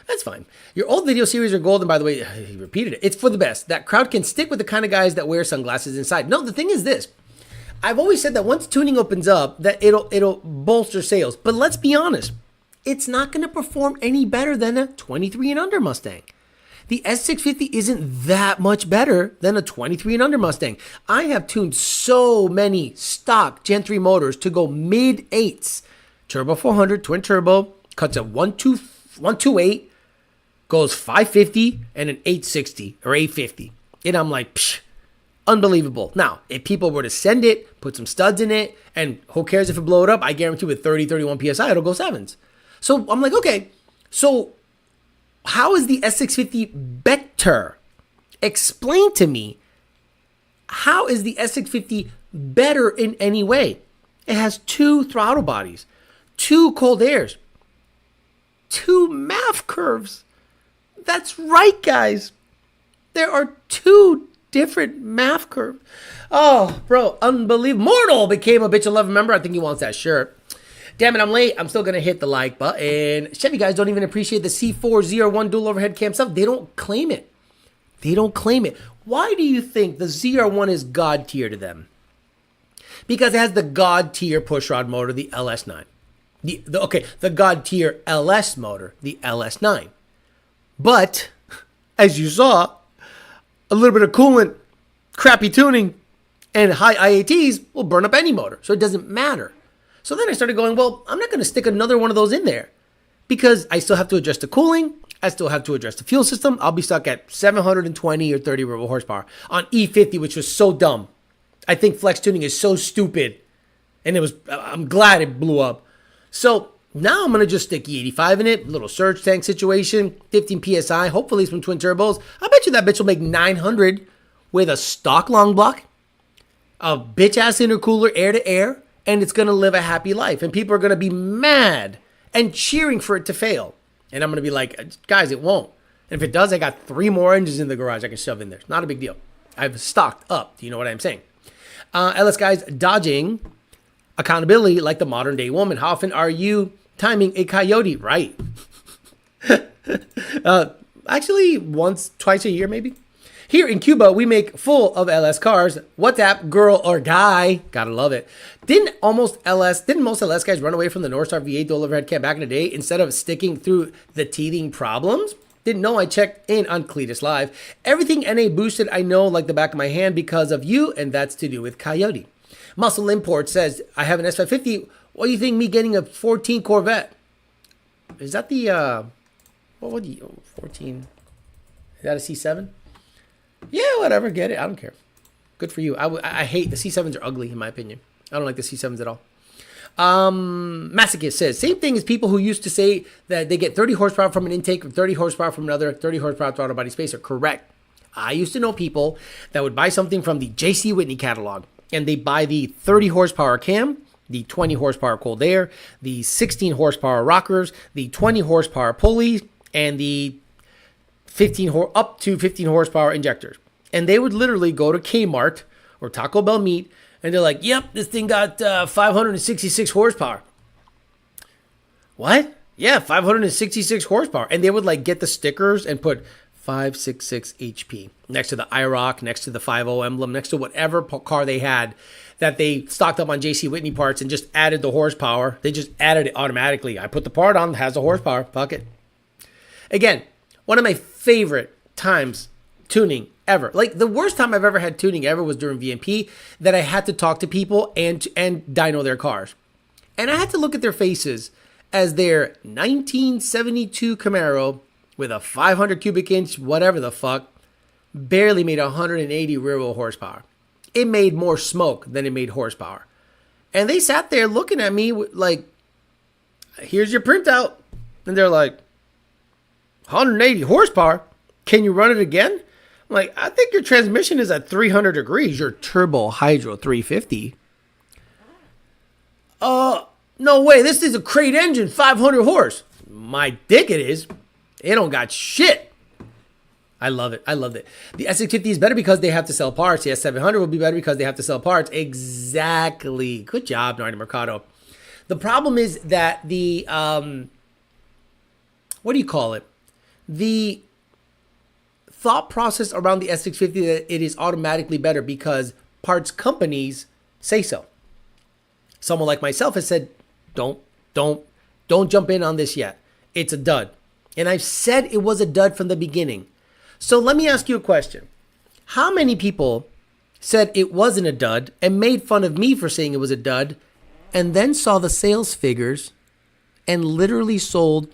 That's fine. Your old video series are golden, by the way. He repeated it. It's for the best. That crowd can stick with the kind of guys that wear sunglasses inside. No, the thing is this. I've always said that once tuning opens up, that it'll bolster sales. But let's be honest. It's not going to perform any better than a 23 and under Mustang. The S650 isn't that much better than a 23 and under Mustang. I have tuned so many stock Gen 3 motors to go mid-8s. Turbo 400, twin turbo, cuts at 128, goes 550 and an 860 or 850. And I'm like, psh, unbelievable. Now, if people were to send it, put some studs in it, and who cares if it blow it up, I guarantee with 30, 31 PSI, it'll go 7s. So I'm like, okay, so how is the S650 better? Explain to me, how is the S650 better in any way? It has 2 throttle bodies, 2 cold airs, 2 MAF curves. That's right, guys. There are 2 different MAF curves. Oh, bro, unbelievable. Mortal became a Bitch 11 member. I think he wants that shirt. Damn it, I'm late. I'm still going to hit the like button. Chevy guys don't even appreciate the C4 ZR1 dual overhead cam stuff. They don't claim it. Why do you think the ZR1 is God tier to them? Because it has the God tier pushrod motor, the LS9. The God tier LS motor, the LS9. But, as you saw, a little bit of coolant, crappy tuning, and high IATs will burn up any motor. So it doesn't matter. So then I started going, well, I'm not going to stick another one of those in there because I still have to adjust the cooling. I still have to address the fuel system. I'll be stuck at 720 or 30 horsepower on E50, which was so dumb. I think flex tuning is so stupid. And I'm glad it blew up. So now I'm going to just stick E85 in it, little surge tank situation, 15 PSI, hopefully some twin turbos. I bet you that bitch will make 900 with a stock long block, a bitch ass intercooler air to air, and it's going to live a happy life. And people are going to be mad and cheering for it to fail. And I'm going to be like, guys, it won't. And if it does, I got 3 more engines in the garage I can shove in there. It's not a big deal. I've stocked up. Do you know what I'm saying? LS guys, dodging accountability like the modern day woman. How often are you timing a Coyote? Right. Actually, once, twice a year, maybe. Here in Cuba, we make full of LS cars. WhatsApp, girl or guy. Gotta love it. Didn't most LS guys run away from the Northstar V8 dual overhead cam back in the day instead of sticking through the teething problems? Didn't know. I checked in on Cletus Live. Everything NA boosted I know like the back of my hand because of you, and that's to do with Coyote. Muscle Import says, I have an S550. What do you think me getting a 14 Corvette? Is that the, what would you, 14? Is that a C7? Yeah, whatever, get it. I don't care. Good for you. I hate the C7s are ugly in my opinion. I don't like the C7s at all. Masochist says, same thing as people who used to say that they get 30 horsepower from an intake, 30 horsepower from another, 30 horsepower throttle body spacer. Correct. I used to know people that would buy something from the J.C. Whitney catalog, and they buy the 30 horsepower cam, the 20 horsepower cold air, the 16 horsepower rockers, the 20 horsepower pulleys, and the up to 15 horsepower injectors. And they would literally go to Kmart or Taco Bell Meat, and they're like, yep, this thing got 566 horsepower. What? Yeah, 566 horsepower. And they would like get the stickers and put 566 HP next to the IROC, next to the 50 emblem, next to whatever car they had that they stocked up on JC Whitney parts and just added the horsepower. They just added it automatically. I put the part on, has the horsepower. Fuck it. Again, one of my favorite times tuning ever. Like the worst time I've ever had tuning ever was during VMP, that I had to talk to people and dyno their cars. And I had to look at their faces as their 1972 Camaro with a 500 cubic inch, whatever the fuck, barely made 180 rear wheel horsepower. It made more smoke than it made horsepower. And they sat there looking at me like, here's your printout. And they're like, 180 horsepower? Can you run it again? I'm like, I think your transmission is at 300 degrees. Your turbo hydro 350. No way. This is a crate engine, 500 horse. My dick it is. It don't got shit. I love it. I loved it. The S650 is better because they have to sell parts. The S700 will be better because they have to sell parts. Exactly. Good job, Nardi Mercado. The problem is that the, what do you call it? The thought process around the S650 that it is automatically better because parts companies say so. Someone like myself has said, don't jump in on this yet. It's a dud. And I've said it was a dud from the beginning. So let me ask you a question. How many people said it wasn't a dud and made fun of me for saying it was a dud and then saw the sales figures and literally sold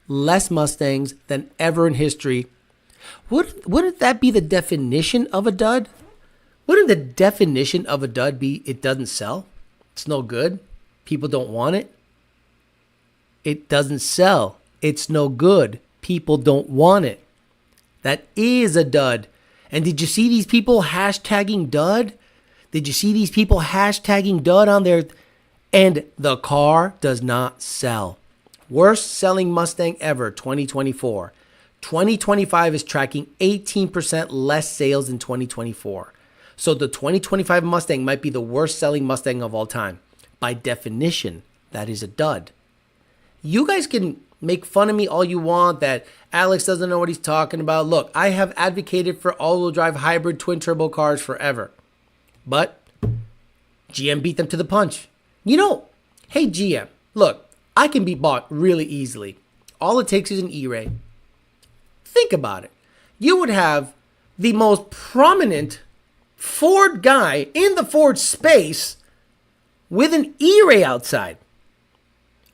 less Mustangs than ever in history? Wouldn't that be the definition of a dud? Wouldn't the definition of a dud be it doesn't sell? It's no good. People don't want it. It doesn't sell. It's no good. People don't want it. That is a dud. And did you see these people hashtagging dud? Did you see these people hashtagging dud on their... And the car does not sell. Worst selling Mustang ever, 2024. 2025 is tracking 18% less sales than 2024. So the 2025 Mustang might be the worst selling Mustang of all time. By definition, that is a dud. You guys can make fun of me all you want that Alex doesn't know what he's talking about. Look, I have advocated for all-wheel drive hybrid twin turbo cars forever. But GM beat them to the punch. You know, hey GM, look, I can be bought really easily. All it takes is an E-Ray. Think about it. You would have the most prominent Ford guy in the Ford space with an E-Ray outside.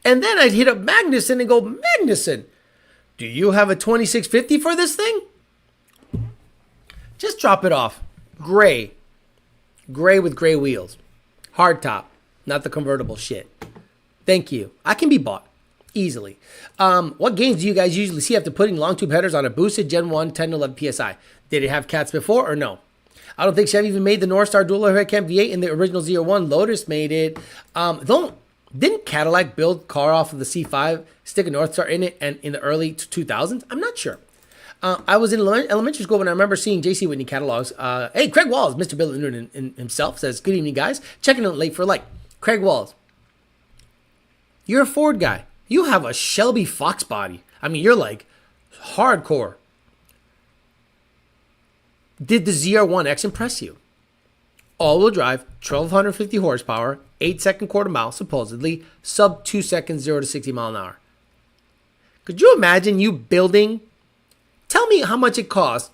And then I'd hit up Magnuson and go, Magnuson, do you have a 2650 for this thing? Just drop it off. Gray. Gray with gray wheels. Hard top. Not the convertible shit. Thank you. I can be bought easily. What gains do you guys usually see after putting long tube headers on a boosted Gen 1 10 to 11 PSI? Did it have cats before or no? I don't think Chevy even made the Northstar dual overhead cam V8 in the original Z1. Lotus made it. Didn't Cadillac build car off of the C5, stick a Northstar in it, and in the early 2000s? I'm not sure. I was in elementary school when I remember seeing J.C. Whitney catalogs. Hey, Craig Walls, Mr. Bill Noonan himself says, good evening, guys. Checking out late for like. Craig Walls, you're a Ford guy. You have a Shelby Foxbody. I mean, you're like hardcore. Did the ZR1X impress you? All-wheel drive, 1,250 horsepower, 8-second quarter mile, supposedly, sub 2 seconds, 0 to 60 mile an hour. Could you imagine you building? Tell me how much it costs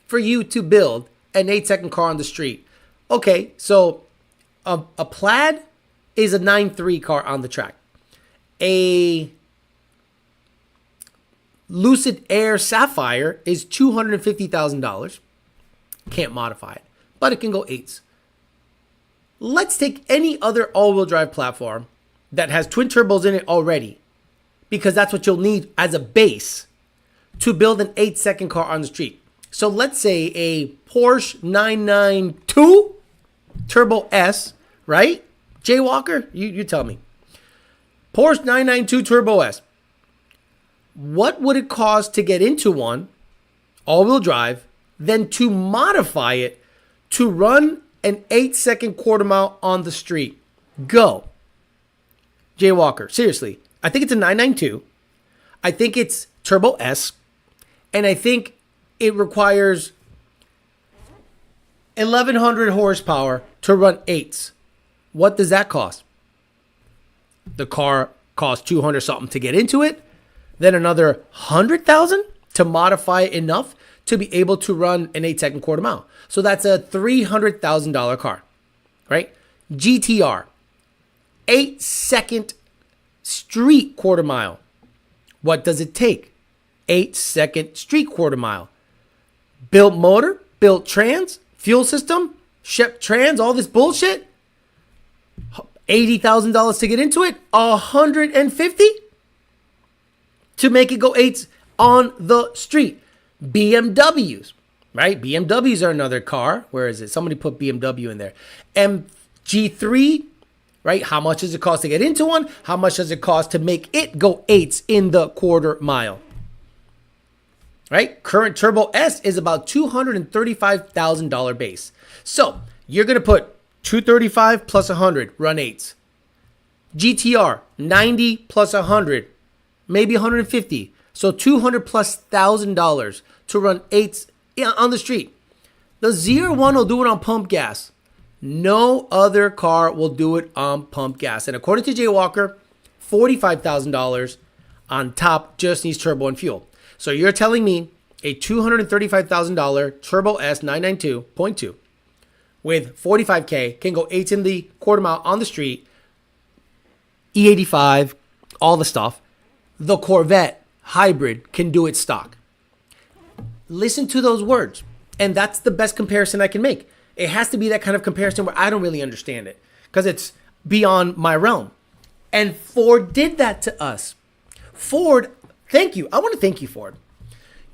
for you to build an 8-second car on the street. Okay, so a Plaid is a 9.3 car on the track. A Lucid Air Sapphire is $250,000. Can't modify it, but it can go 8s. Let's take any other all-wheel drive platform that has twin turbos in it already, because that's what you'll need as a base to build an 8-second car on the street. So let's say a Porsche 992 Turbo S, right? Jay Walker, you tell me. Porsche 992 Turbo S. What would it cost to get into one, all-wheel drive, then to modify it to run an 8-second quarter mile on the street? Go. Jay Walker, seriously. I think it's a 992. I think it's Turbo S. And I think it requires 1,100 horsepower to run 8s. What does that cost? The car costs 200 something to get into it. then another 100,000 to modify it enough to be able to run an 8-second quarter mile. So that's a $300,000 car, right? GTR, 8-second street quarter mile. What does it take? 8-second street quarter mile. Built motor, built trans, fuel system, ship trans, all this bullshit. $80,000 to get into it. $150,000 to make it go 8s on the street. BMWs, right? BMWs are another car. Where is it? Somebody put BMW in there. MG3, right? How much does it cost to get into one? How much does it cost to make it go 8s in the quarter mile? Right? Current Turbo S is about $235,000 base. So you're going to put 235 plus 100, run 8s. GTR, 90 plus 100, maybe 150. So $200 plus $1,000 to run 8s on the street. The ZR1 will do it on pump gas. No other car will do it on pump gas. And according to Jay Walker, $45,000 on top just needs turbo and fuel. So you're telling me a $235,000 Turbo S 992.2 with 45K can go 8s in the quarter mile on the street, E85, all the stuff. The Corvette hybrid can do it stock. Listen to those words. And that's the best comparison I can make. It has to be that kind of comparison where I don't really understand it because it's beyond my realm. And Ford did that to us. Ford, thank you. I want to thank you, Ford.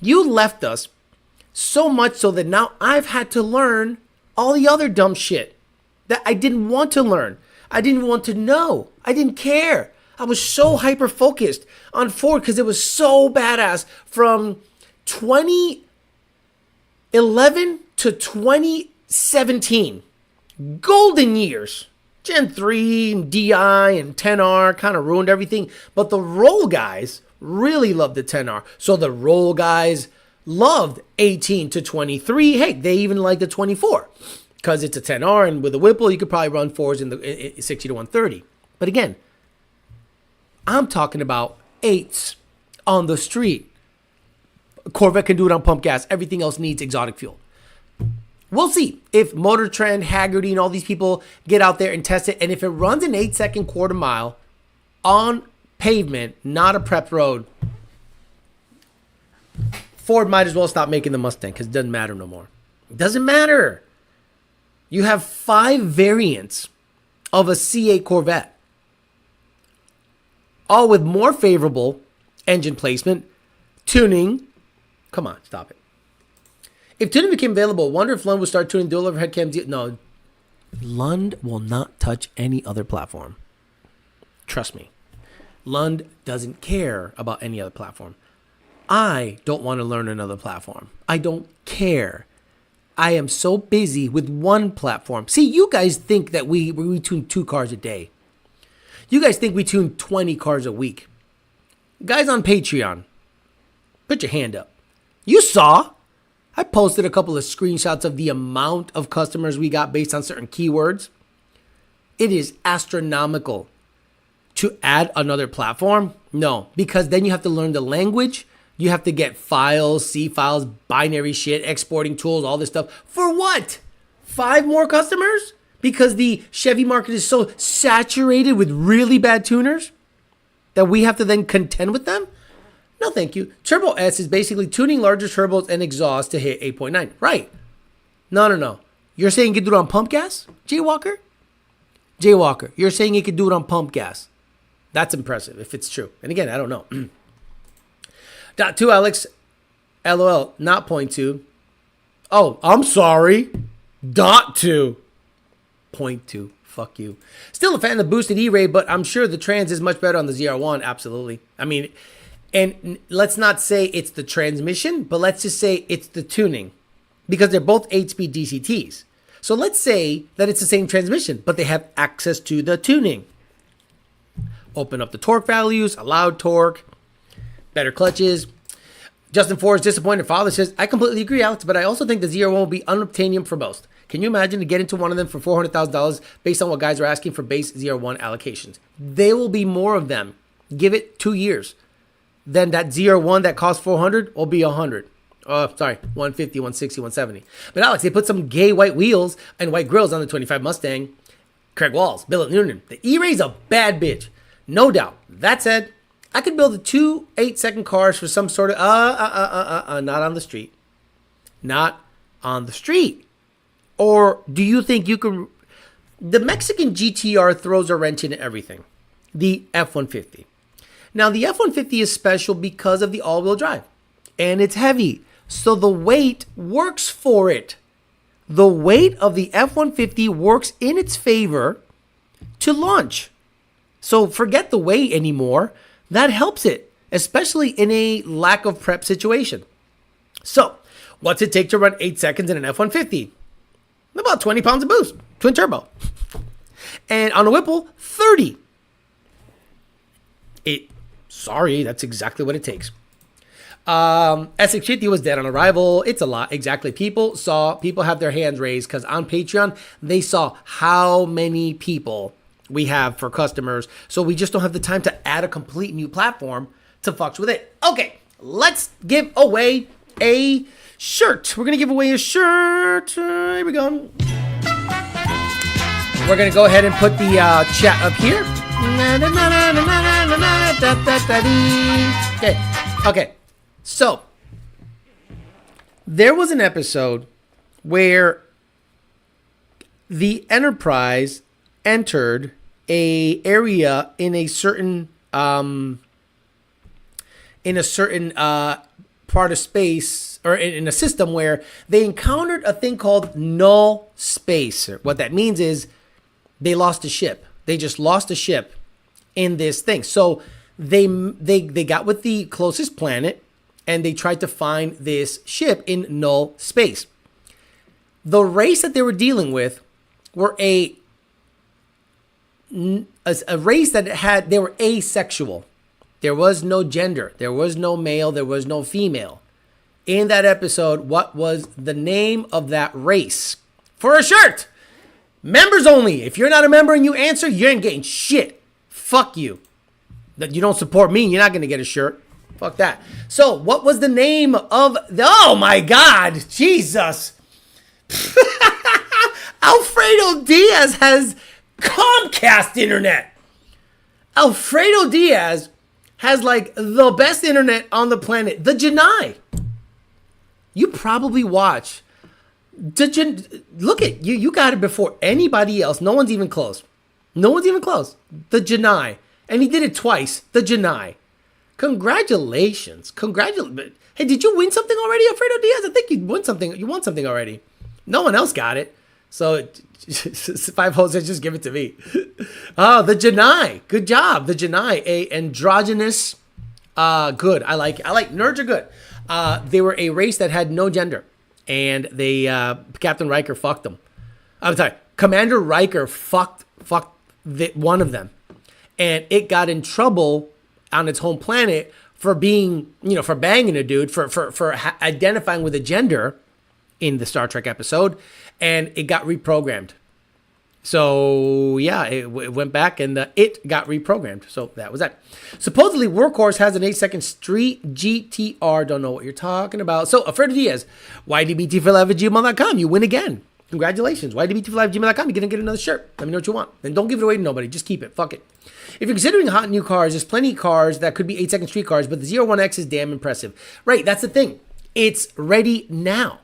You left us so much so that now I've had to learn all the other dumb shit that I didn't want to learn. I didn't want to know. I didn't care. I was so hyper-focused on Ford because it was so badass from 2011 to 2017. Golden years. Gen 3 and DI and 10R kind of ruined everything. But the roll guys really loved the 10R. So the roll guys loved 18 to 23. Hey, they even liked the 24 because it's a 10R. And with a Whipple, you could probably run 4s in the 60 to 130. But again, I'm talking about 8s on the street. Corvette can do it on pump gas. Everything else needs exotic fuel. We'll see if Motor Trend, Haggerty, and all these people get out there and test it. And if it runs an 8-second quarter mile on pavement, not a prep road, Ford might as well stop making the Mustang because it doesn't matter no more. It doesn't matter. You have 5 variants of a C8 Corvette, all with more favorable engine placement, tuning. Come on, stop it. If tuning became available, I wonder if Lund would start tuning dual overhead cams. No, Lund will not touch any other platform. Trust me. Lund doesn't care about any other platform. I don't want to learn another platform. I don't care. I am so busy with one platform. See, you guys think that we tune 2 cars a day. You guys think we tune 20 cars a week. Guys on Patreon, put your hand up. You saw. I posted a couple of screenshots of the amount of customers we got based on certain keywords. It is astronomical. To add another platform? No, because then you have to learn the language. You have to get files, C files, binary shit, exporting tools, all this stuff. For what? 5 more customers? Because the Chevy market is so saturated with really bad tuners that we have to then contend with them? No, thank you. Turbo S is basically tuning larger turbos and exhaust to hit 8.9. Right. No. You're saying you can do it on pump gas, Jay Walker? Jay Walker, you're saying you could do it on pump gas. That's impressive if it's true. And again, I don't know. Dot 2, Alex. LOL, not 0.2. Oh, I'm sorry. Dot 2. 0.2. Fuck you. Still a fan of the boosted E-Ray, but I'm sure the trans is much better on the ZR1. Absolutely. I mean, and let's not say it's the transmission, but let's just say it's the tuning because they're both 8-speed DCTs. So let's say that it's the same transmission, but they have access to the tuning. Open up the torque values, allowed torque, better clutches. Justin Ford is disappointed. Father says, I completely agree, Alex, but I also think the ZR1 will be unobtainium for most. Can you imagine to get into one of them for $400,000 based on what guys are asking for base ZR1 allocations? There will be more of them. Give it 2 years. then that ZR1 that costs 400 will be 100. Sorry, 150, 160, 170. But Alex, they put some gay white wheels and white grills on the 25 Mustang. Craig Walls, Billet Noonan. The E-Ray's a bad bitch. No doubt. That said, I could build the 2 8-second cars for some sort of, not on the street. Not on the street. Or do you think you can, the Mexican GTR throws a wrench into everything. The F-150. Now, the F-150 is special because of the all-wheel drive. And it's heavy. So the weight works for it. The weight of the F-150 works in its favor to launch. So forget the weight anymore. That helps it, especially in a lack of prep situation. So, what's it take to run 8 seconds in an F-150? About 20 pounds of boost, twin turbo. And on a Whipple, 30. Sorry, that's exactly what it takes. S650 was dead on arrival. It's a lot. Exactly. People have their hands raised because on Patreon, they saw how many people we have for customers. So we just don't have the time to add a complete new platform to fucks with it. Okay, let's give away a shirt. We're going to give away a shirt. Here we go. We're going to go ahead and put the chat up here. Okay. So, there was an episode where the Enterprise entered a area in a certain part of space, or in a system where they encountered a thing called null space. What that means is they lost a ship. They just lost a ship in this thing. So they got with the closest planet and they tried to find this ship in null space. The race that they were dealing with were a race that they were asexual. There was no gender. There was no male. There was no female. In that episode, what was the name of that race? For a shirt! Members only. If you're not a member and you answer, you ain't getting shit. Fuck you. That you don't support me, you're not going to get a shirt. Fuck that. So, what was the name of the... Oh, my God. Jesus. Alfredo Diaz has Comcast internet. Alfredo Diaz has, like, the best internet on the planet. The Janai. You probably watch... Look at you. You got it before anybody else. No one's even close. No one's even close. The Janai. And he did it twice. The Janai. Congratulations. Hey, did you win something already, Alfredo Diaz? I think you won something. You won something already. No one else got it. So, 5 hoes said just give it to me. Oh, the Janai. Good job. The Janai. A androgynous. Good. I like nerds are good. They were a race that had no gender. And they, Captain Riker fucked them. I'm sorry. Commander Riker fucked one of them. And it got in trouble on its home planet for being, for banging a dude, for identifying with a gender in the Star Trek episode, and it got reprogrammed. So, yeah, it went back and it got reprogrammed. So that was that. Supposedly, Workhorse has an 8-second street GTR. Don't know what you're talking about. So, Alfredo Diaz, ydbt4live@gmail.com. You win again. Congratulations. ydbt4live@gmail.com. You're going to get another shirt. Let me know what you want. And don't give it away to nobody. Just keep it. Fuck it. If you're considering hot new cars, there's plenty of cars that could be 8-second street cars, but the Z1X is damn impressive. Right, that's the thing. It's ready now.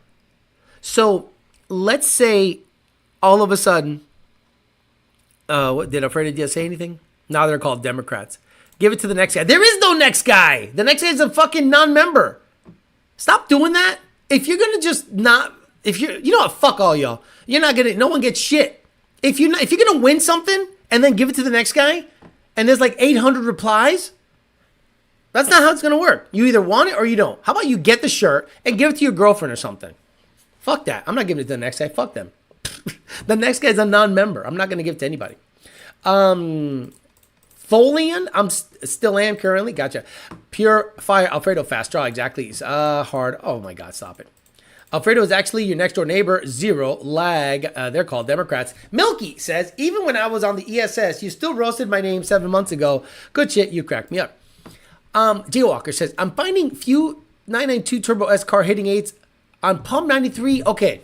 So, let's say all of a sudden, what did Alfredo Diaz say anything? Now they're called Democrats. Give it to the next guy. There is no next guy. The next guy is a fucking non-member. Stop doing that. If you're gonna just not, you know what? Fuck all y'all. You're not gonna. No one gets shit. If you're gonna win something and then give it to the next guy, and there's like 800 replies, that's not how it's gonna work. You either want it or you don't. How about you get the shirt and give it to your girlfriend or something? Fuck that. I'm not giving it to the next guy. Fuck them. The next guy's a non-member. I'm not going to give it to anybody. Tholian, still am currently. Gotcha. Pure Fire, Alfredo, Fast Draw, exactly. Hard. Oh my God, stop it. Alfredo is actually your next door neighbor. Zero lag. They're called Democrats. Milky says, even when I was on the ESS, you still roasted my name 7 months ago. Good shit. You cracked me up. Jay Walker says, I'm finding few 992 Turbo S car hitting 8s on Pump 93. Okay,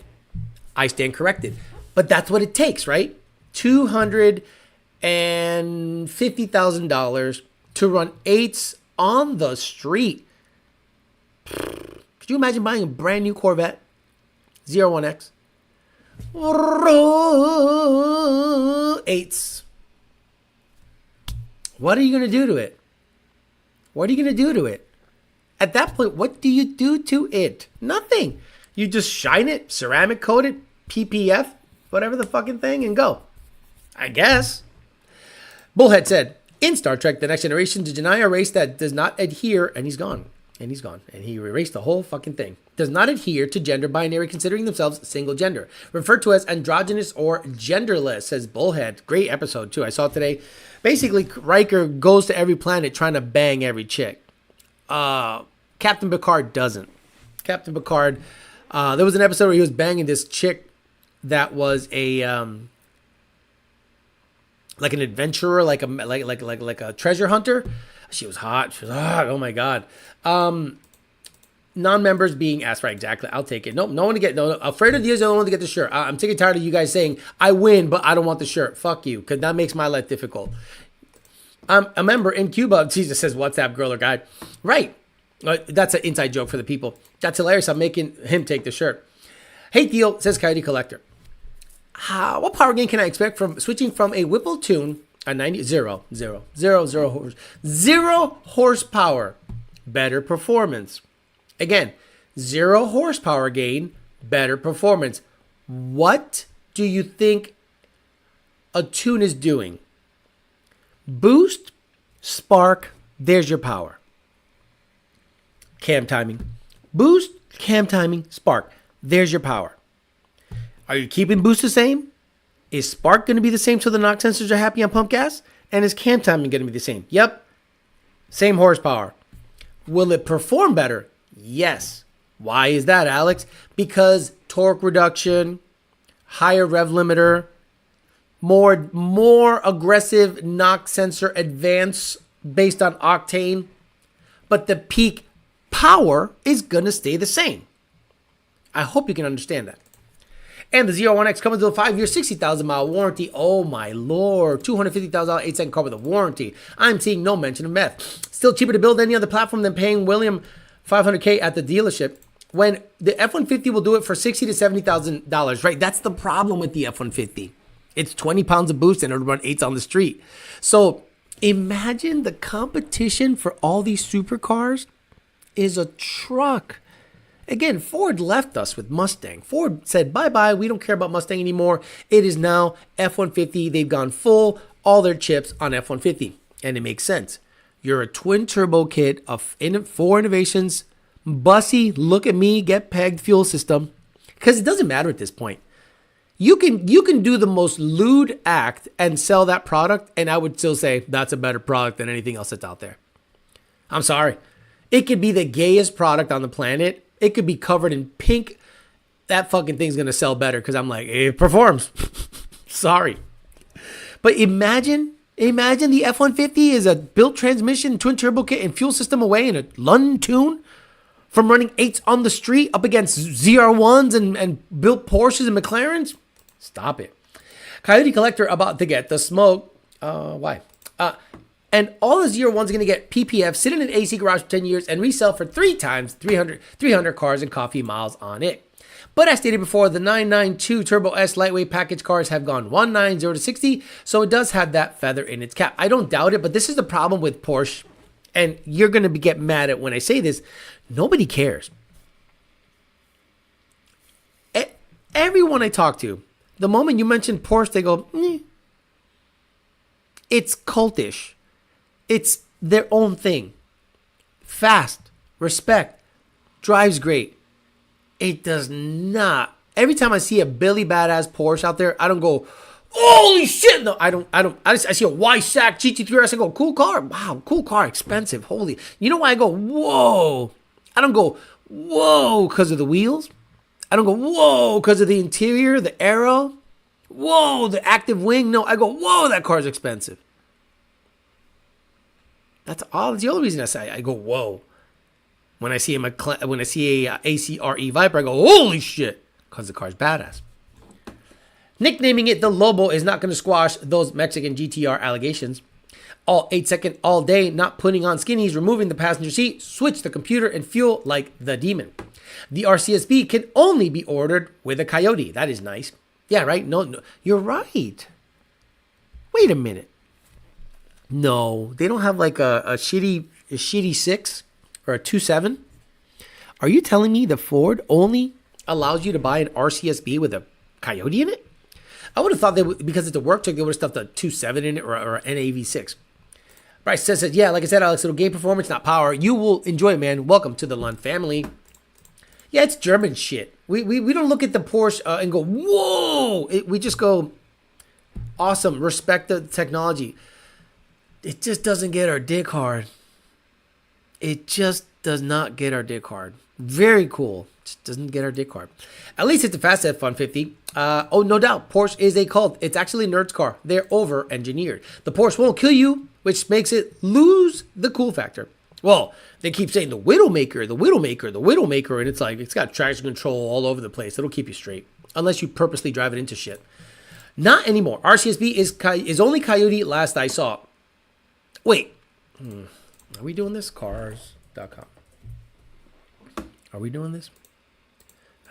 I stand corrected. But that's what it takes, right? $250,000 to run 8s on the street. Could you imagine buying a brand new Corvette? Z1X? 8s. What are you going to do to it? What are you going to do to it? At that point, what do you do to it? Nothing. You just shine it, ceramic coat it, PPF, whatever the fucking thing, and go. I guess. Bullhead said, in Star Trek The Next Generation, to deny a race that does not adhere, and he's gone. And he's gone. And he erased the whole fucking thing. Does not adhere to gender binary, considering themselves single gender. Referred to as androgynous or genderless, says Bullhead. Great episode, too. I saw it today. Basically, Riker goes to every planet trying to bang every chick. Captain Picard doesn't. Captain Picard, there was an episode where he was banging this chick that was a like an adventurer, like a treasure hunter. She was hot. She was hot. Oh my god. Non-members being asked, right? Exactly. I'll take it. Nope. No one to get. No. Afraid of the other one to get the shirt. I'm sick and tired of you guys saying I win, but I don't want the shirt. Fuck you, because that makes my life difficult. I'm a member in Cuba. Jesus says WhatsApp girl or guy. Right. That's an inside joke for the people. That's hilarious. I'm making him take the shirt. Hey Theo, says Coyote Collector. What power gain can I expect from switching from a Whipple tune, a 0 horsepower, better performance? Again, 0 horsepower gain, better performance. What do you think a tune is doing? Boost, spark, there's your power. Cam timing. Boost, cam timing, spark. There's your power. Are you keeping boost the same? Is spark going to be the same so the knock sensors are happy on pump gas? And is cam timing going to be the same? Yep. Same horsepower. Will it perform better? Yes. Why is that, Alex? Because torque reduction, higher rev limiter, more aggressive knock sensor advance based on Octane, but the peak power is going to stay the same. I hope you can understand that. And the Z1X comes with a 5-year, 60,000 mile warranty. Oh my lord, $250,000 8-second car with a warranty. I'm seeing no mention of meth. Still cheaper to build any other platform than paying William $500K at the dealership, when the F-150 will do it for $60,000 to $70,000, right? That's the problem with the F-150. It's 20 pounds of boost and it'll run 8s on the street. So imagine the competition for all these supercars is a truck. Again, Ford left us with Mustang. Ford said, bye-bye, we don't care about Mustang anymore. It is now F-150. They've gone full, all their chips on F-150. And it makes sense. You're a twin turbo kit of 4 innovations, bussy, look at me, get pegged fuel system. Because it doesn't matter at this point. You can do the most lewd act and sell that product, and I would still say that's a better product than anything else that's out there. I'm sorry. It could be the gayest product on the planet. It could be covered in pink. That fucking thing's going to sell better because I'm like, it performs. Sorry. But imagine the F-150 is a built transmission, twin turbo kit, and fuel system away in a London tune from running 8s on the street up against ZR1s and built Porsches and McLarens. Stop it. Coyote Collector about to get the smoke. Why? And all the ZR1s are going to get PPF, sit in an AC garage for 10 years, and resell for 3 times 300 cars and coffee miles on it. But as stated before, the 992 Turbo S lightweight package cars have gone 190 to 60, so it does have that feather in its cap. I don't doubt it, but this is the problem with Porsche, and you're going to get mad at when I say this. Nobody cares. Everyone I talk to, the moment you mention Porsche, they go, It's cultish. It's their own thing. Fast, respect, drives great. It does not. Every time I see a Billy Badass Porsche out there, I don't go, holy shit. No, I don't. I see a Y-Sack GT3 RS. I go, cool car. Wow, cool car, expensive. Holy. You know why I go, whoa? I don't go, whoa, because of the wheels. I don't go, whoa, because of the interior, the aero. Whoa, the active wing. No, I go, whoa, that car's expensive. That's all. That's the only reason I go, whoa. When I see a ACRE Viper, I go, holy shit, because the car's badass. Nicknaming it the Lobo is not going to squash those Mexican GTR allegations. All 8-second, all day, not putting on skinnies, removing the passenger seat, switch the computer and fuel like the demon. The RCSB can only be ordered with a Coyote. That is nice. Yeah, right? No, you're right. Wait a minute. No, they don't have like a shitty 6 or a 2.7. Are you telling me the Ford only allows you to buy an RCSB with a Coyote in it? I would have thought because it's a work truck, they would have stuffed a 2.7 in it or an AV6. Bryce says, yeah, like I said, Alex, it'll gain performance, not power. You will enjoy it, man. Welcome to the Lund family. Yeah, it's German shit. We don't look at the Porsche and go, whoa. We just go, awesome, respect the technology. It just doesn't get our dick hard. It just does not get our dick hard. Very cool. Just doesn't get our dick hard. At least it's a fast F-150. Oh, no doubt. Porsche is a cult. It's actually a nerd's car. They're over-engineered. The Porsche won't kill you, which makes it lose the cool factor. Well, they keep saying the Widowmaker, the Widowmaker, the Widowmaker, and it's like, it's got traction control all over the place. It'll keep you straight, unless you purposely drive it into shit. Not anymore. RCSB is only Coyote last I saw. Wait. Are we doing this? Cars.com. Are we doing this?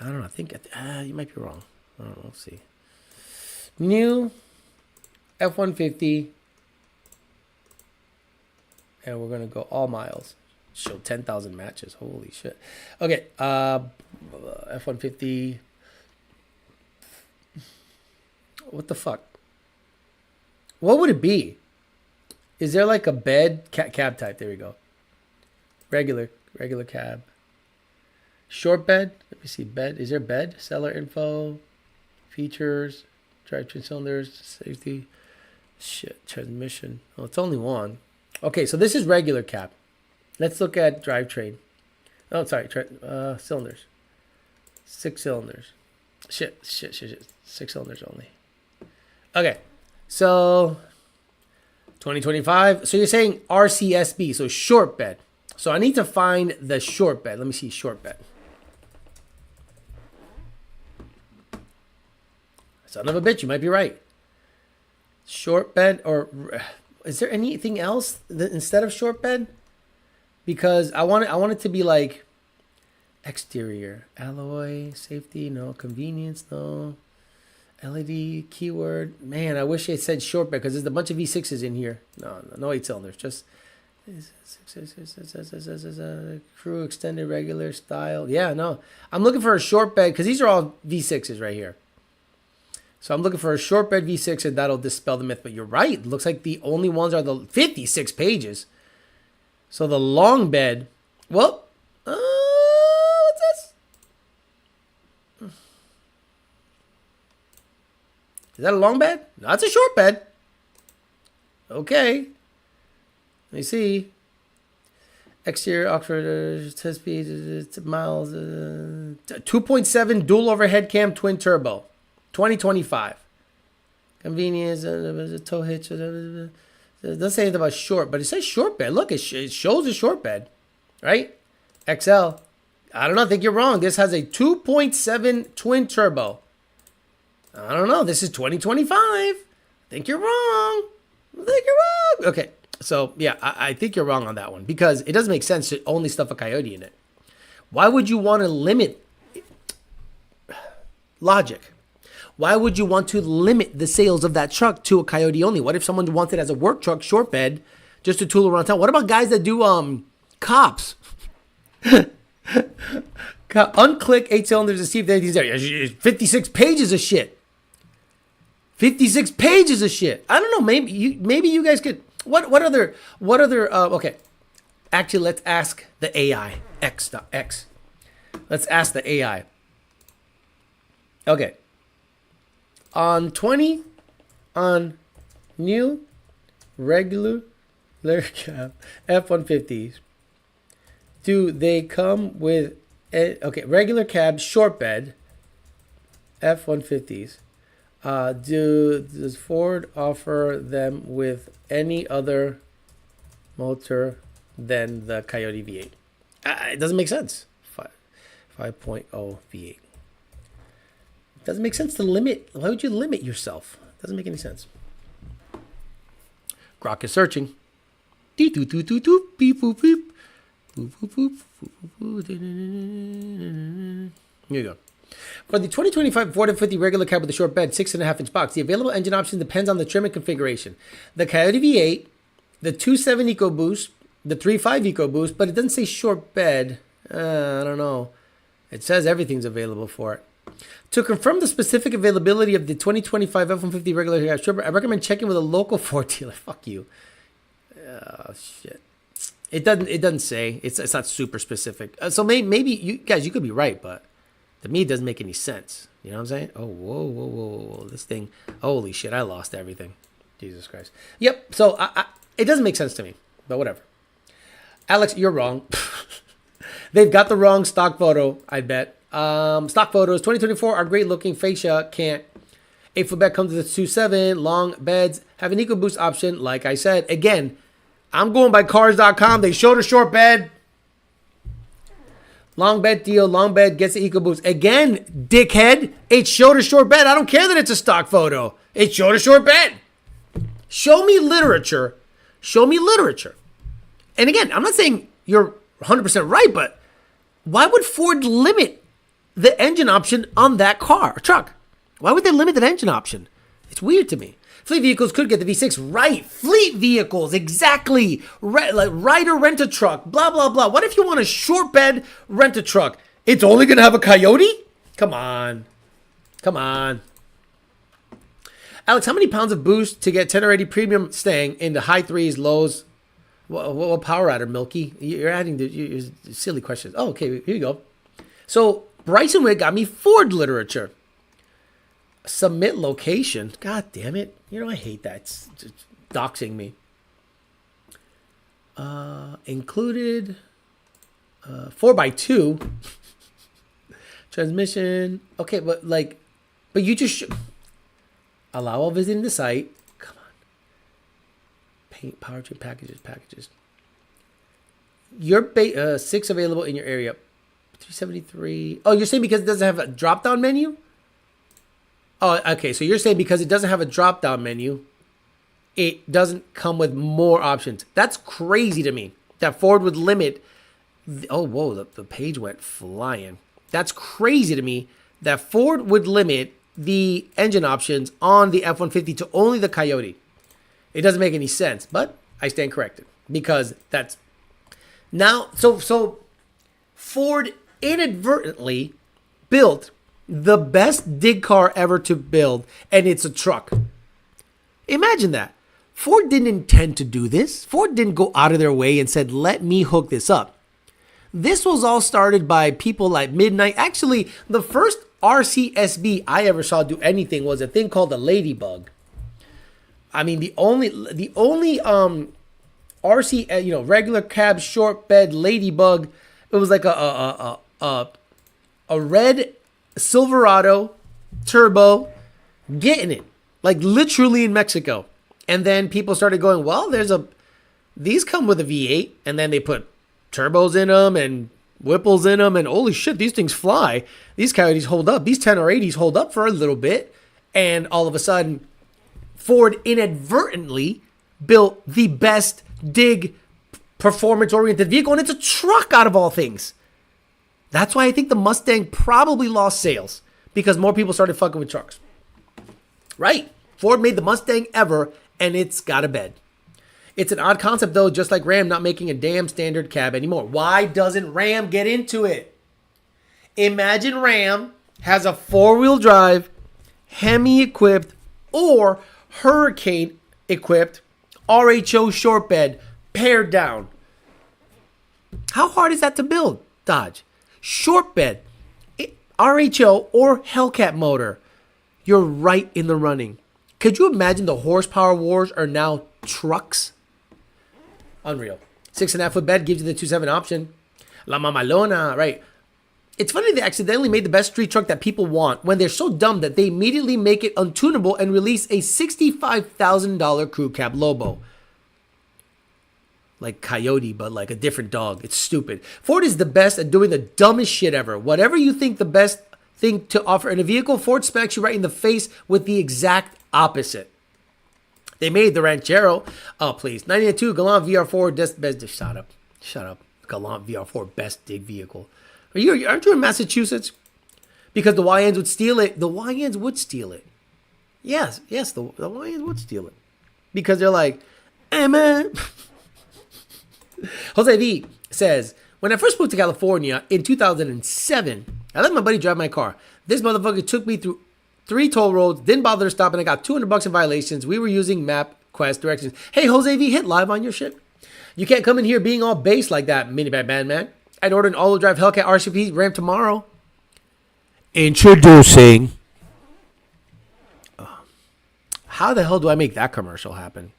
I don't know. I think you might be wrong. I don't know. We'll see. New F-150. And we're going to go all miles. Show 10,000 matches. Holy shit. Okay. F-150. What the fuck? What would it be? Is there like a bed? Cab type. There we go. Regular cab. Short bed. Let me see. Bed. Is there bed? Seller info. Features. Drivetrain cylinders. Safety. Shit. Transmission. Oh, it's only one. Okay, so this is regular cab. Let's look at drivetrain. Oh, sorry. Cylinders. 6 cylinders. Shit. 6 cylinders only. Okay. So 2025. So you're saying RCSB. So short bed. So I need to find the short bed. Let me see short bed. Son of a bitch, you might be right. Short bed, or is there anything else instead of short bed? Because I want it to be like exterior, alloy, safety, no, convenience, no, LED, keyword. Man, I wish it said short bed because there's a bunch of V6s in here. No 8 cylinders, just crew extended regular style. Yeah, no, I'm looking for a short bed because these are all V6s right here. So I'm looking for a short bed V6 and that'll dispel the myth. But you're right. It looks like the only ones are the 56 pages. So the long bed. Well, what's this? Is that a long bed? No, it's a short bed. Okay. Let me see. Exterior Oxford 10 speed miles. 2.7 dual overhead cam twin turbo. 2025. Convenience, tow hitch. It doesn't say anything about short, but it says short bed. Look, it shows a short bed, right? XL. I don't know. I think you're wrong. This has a 2.7 twin turbo. I don't know. This is 2025. I think you're wrong. Okay. So, yeah, I think you're wrong on that one because it doesn't make sense to only stuff a Coyote in it. Why would you want to limit logic? Why would you want to limit the sales of that truck to a Coyote only? What if someone wanted as a work truck, short bed, just to tool around town? What about guys that do cops? Unclick 8 cylinders to see if anything's there. 56 pages of shit. 56 pages of shit. I don't know. Maybe you guys could. What other? Okay. Actually, let's ask the AI. X. Let's ask the AI. Okay. On new regular cab F-150s, do they come with regular cab short bed F-150s? Does Ford offer them with any other motor than the Coyote V8. It doesn't make sense. 5.0 V8. It doesn't make sense to limit. Why would you limit yourself? It doesn't make any sense. Grok is searching. Here you go. For the 2025 Ford F-50 regular cab with a short bed, 6.5-inch box, the available engine option depends on the trim and configuration. The Coyote V8, the 2.7 EcoBoost, the 3.5 EcoBoost, but it doesn't say short bed. I don't know. It says everything's available for it. To confirm the specific availability of the 2025 F-150 regular cab short bed, I recommend checking with a local Ford dealer. Fuck you. Oh, shit. It doesn't say. It's not super specific. So maybe you guys, you could be right, but to me, it doesn't make any sense. You know what I'm saying? Oh, whoa. This thing, holy shit, I lost everything. Jesus Christ. Yep, so it doesn't make sense to me, but whatever. Alex, you're wrong. They've got the wrong stock photo, I bet. Stock photos, 2024 are great looking. Fascia can't. 8-foot bed comes with a 2.7. Long beds have an EcoBoost option. Like I said, again, I'm going by cars.com. They showed a short bed. Long bed deal. Long bed gets the EcoBoost. Again, dickhead, it showed a short bed. I don't care that it's a stock photo. It showed a short bed. Show me literature. Show me literature. And again, I'm not saying you're 100% right, but why would Ford limit the engine option on that car or truck? Why would they limit that engine option? It's weird to me. Fleet vehicles could get the V6. Right. Fleet vehicles. Exactly. Like ride or rent a truck. Blah, blah, blah. What if you want a short bed, rent a truck? It's only going to have a Coyote? Come on. Come on. Alex, how many pounds of boost to get 10 or 80 premium Mustang in the high threes, lows? What power adder, Milky? You're adding the silly questions. Oh, okay. Here you go. So Bryson Wick got me Ford literature. Submit location. God damn it. You know, I hate that. It's doxing me. Included 4x2. Transmission. Okay, but you just allow all visiting the site. Come on. Paint, powertrain, packages. Your 6 available in your area. 373. Oh, you're saying because it doesn't have a drop-down menu? Oh, okay. So you're saying because it doesn't have a drop-down menu, it doesn't come with more options. That's crazy to me that Ford would limit. The page went flying. That's crazy to me that Ford would limit the engine options on the F-150 to only the Coyote. It doesn't make any sense, but I stand corrected because that's now. So Ford inadvertently built the best dig car ever to build, and it's a truck. Imagine that. Ford didn't intend to do this. Ford didn't go out of their way and said, let me hook this up. This was all started by people like Midnight. Actually, the first RCSB I ever saw do anything was a thing called the Ladybug. I mean, the only RC, regular cab, short bed, Ladybug, it was like a red Silverado turbo getting it, like literally in Mexico. And then people started going, well, these come with a V8, and then they put turbos in them and Whipples in them, and holy shit, these things fly. These Coyotes hold up. These 10 or 80s hold up for a little bit. And all of a sudden, Ford inadvertently built the best dig performance-oriented vehicle, and it's a truck out of all things. That's why I think the Mustang probably lost sales, because more people started fucking with trucks. Right. Ford made the Mustang ever, and it's got a bed. It's an odd concept, though, just like Ram not making a damn standard cab anymore. Why doesn't Ram get into it? Imagine Ram has a four-wheel drive, Hemi-equipped, or Hurricane-equipped RHO short bed pared down. How hard is that to build, Dodge? Short bed, RHO, or Hellcat motor. You're right in the running. Could you imagine the horsepower wars are now trucks? Unreal. 6.5-foot bed gives you the 2.7 option. La Mamalona, right. It's funny they accidentally made the best street truck that people want when they're so dumb that they immediately make it untunable and release a $65,000 crew cab Lobo. like Coyote, but like a different dog. It's stupid. Ford is the best at doing the dumbest shit ever. Whatever you think the best thing to offer in a vehicle, Ford smacks you right in the face with the exact opposite. They made the Ranchero. Oh, please. 92 Galant VR4. Best. Shut up. Galant VR4 best dig vehicle. Aren't you in Massachusetts? Because the YNs would steal it. The YNs would steal it. Yes, the YNs would steal it. Because they're like, hey, man. Jose V says, when I first moved to California in 2007, I let my buddy drive my car. This motherfucker took me through 3 toll roads, didn't bother to stop, and I got $200 in violations. We were using MapQuest directions. Hey, Jose V, hit live on your shit. You can't come in here being all base like that, minivan man. I'd order an all-wheel drive Hellcat RCP ramp tomorrow. Introducing. How the hell do I make that commercial happen?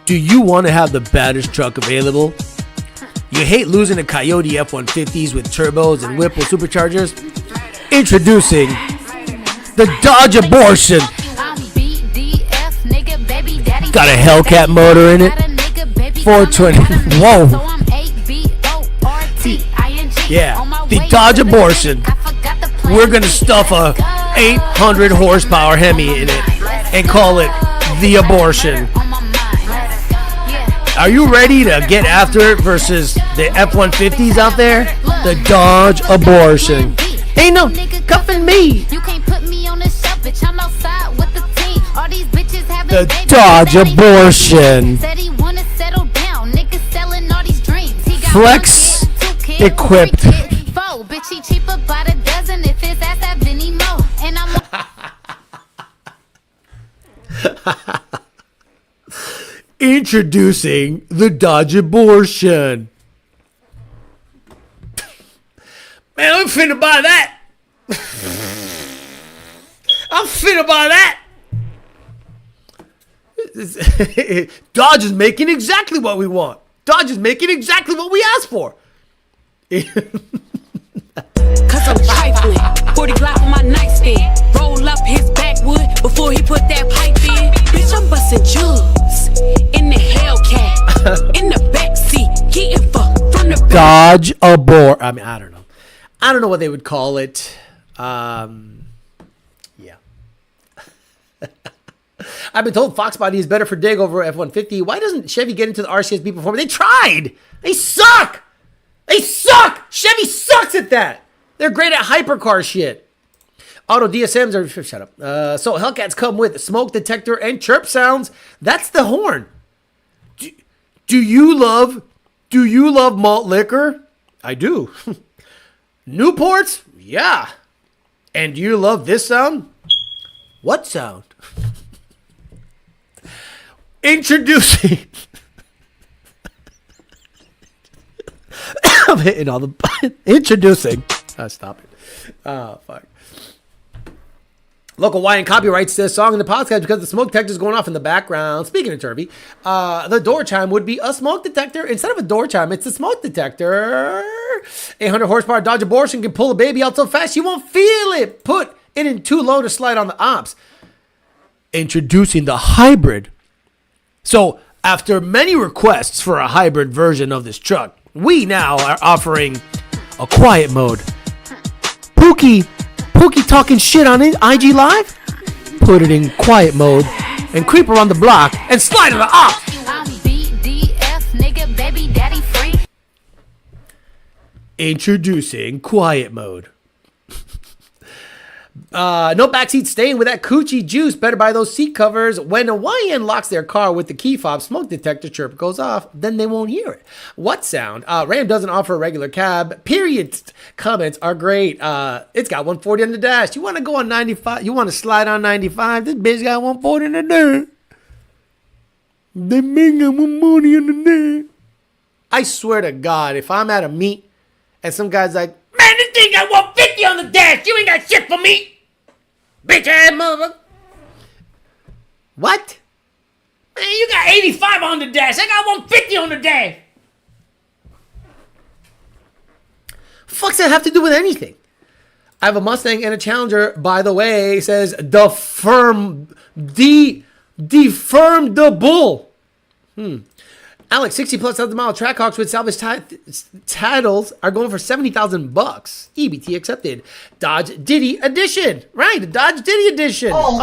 Do you want to have the baddest truck available? You hate losing to Coyote F-150s with turbos and Whipple superchargers? Introducing the Dodge Abortion. Got a Hellcat motor in it. 420. Whoa. Yeah, the Dodge Abortion. We're going to stuff a 800 horsepower Hemi in it and call it the Abortion. Are you ready to get after it versus the F-150s out there? The Dodge Abortion. Ain't no cuffing me. The Dodge Abortion. Flex equipped. Introducing the Dodge Abortion. Man, I'm finna buy that. I'm finna buy that. Dodge is making exactly what we want. Dodge is making exactly what we asked for. Cause I'm trifling. 40 Glock on my nightstand. Roll up his backwood before he put that pipe in. Bitch, I'm busting jugs in the Hellcat. In the backseat. Getting fucked from the Dodge Abort. I mean, I don't know. I don't know what they would call it. Yeah. I've been told Foxbody is better for dig over F-150. Why doesn't Chevy get into the RCSB performance? They tried. They suck. They suck. Chevy sucks at that. They're great at hypercar shit. Auto DSMs are... Shut up. So Hellcats come with smoke detector and chirp sounds. That's the horn. Do you love malt liquor? I do. Newports? Yeah. And do you love this sound? What sound? Introducing... I'm hitting all the... Introducing... stop it. Oh, fuck. Local YN copyrights this song in the podcast because the smoke detector is going off in the background. Speaking of Turvy, the door chime would be a smoke detector. Instead of a door chime, it's a smoke detector. 800 horsepower Dodge Abortion can pull a baby out so fast you won't feel it. Put it in too low to slide on the ops. Introducing the hybrid. So, after many requests for a hybrid version of this truck, we now are offering a quiet mode. Pookie talking shit on IG Live? Put it in quiet mode and creep around the block and slide on the ops. Introducing quiet mode. No backseat staying with that coochie juice. Better buy those seat covers. When a YN locks their car with the key fob, smoke detector chirp goes off, then they won't hear it. What sound? Ram doesn't offer a regular cab. Period. Comments are great. It's got 140 on the dash. You want to go on 95? You want to slide on 95? This bitch got 140 in the dash. They make got 140 in the dash. I swear to God, if I'm at a meet and some guy's like, man, this thing got 150 on the dash. You ain't got shit for me. Bitch ass mother. What? Man, you got 85 on the dash. I got 150 on the dash. Fuck's that have to do with anything? I have a Mustang and a Challenger, by the way, says the Defirmed the bull. Alex, 60 plus 1,000-mile Trackhawks with salvage titles are going for $70,000. EBT accepted. Dodge Diddy edition. Right, the Dodge Diddy edition. Fuck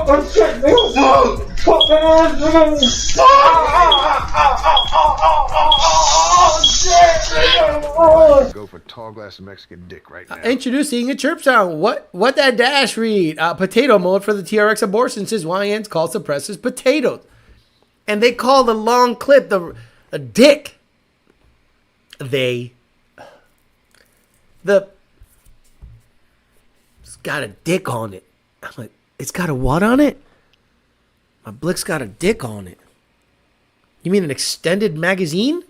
that shit, Go for tall glass of Mexican dick right now. Introducing a chirp sound. What that dash read? Potato mode for the TRX abortion since YN's call suppresses potatoes. And they call the long clip a dick. It's got a dick on it. I'm like, it's got a what on it? My Blick's got a dick on it. You mean an extended magazine?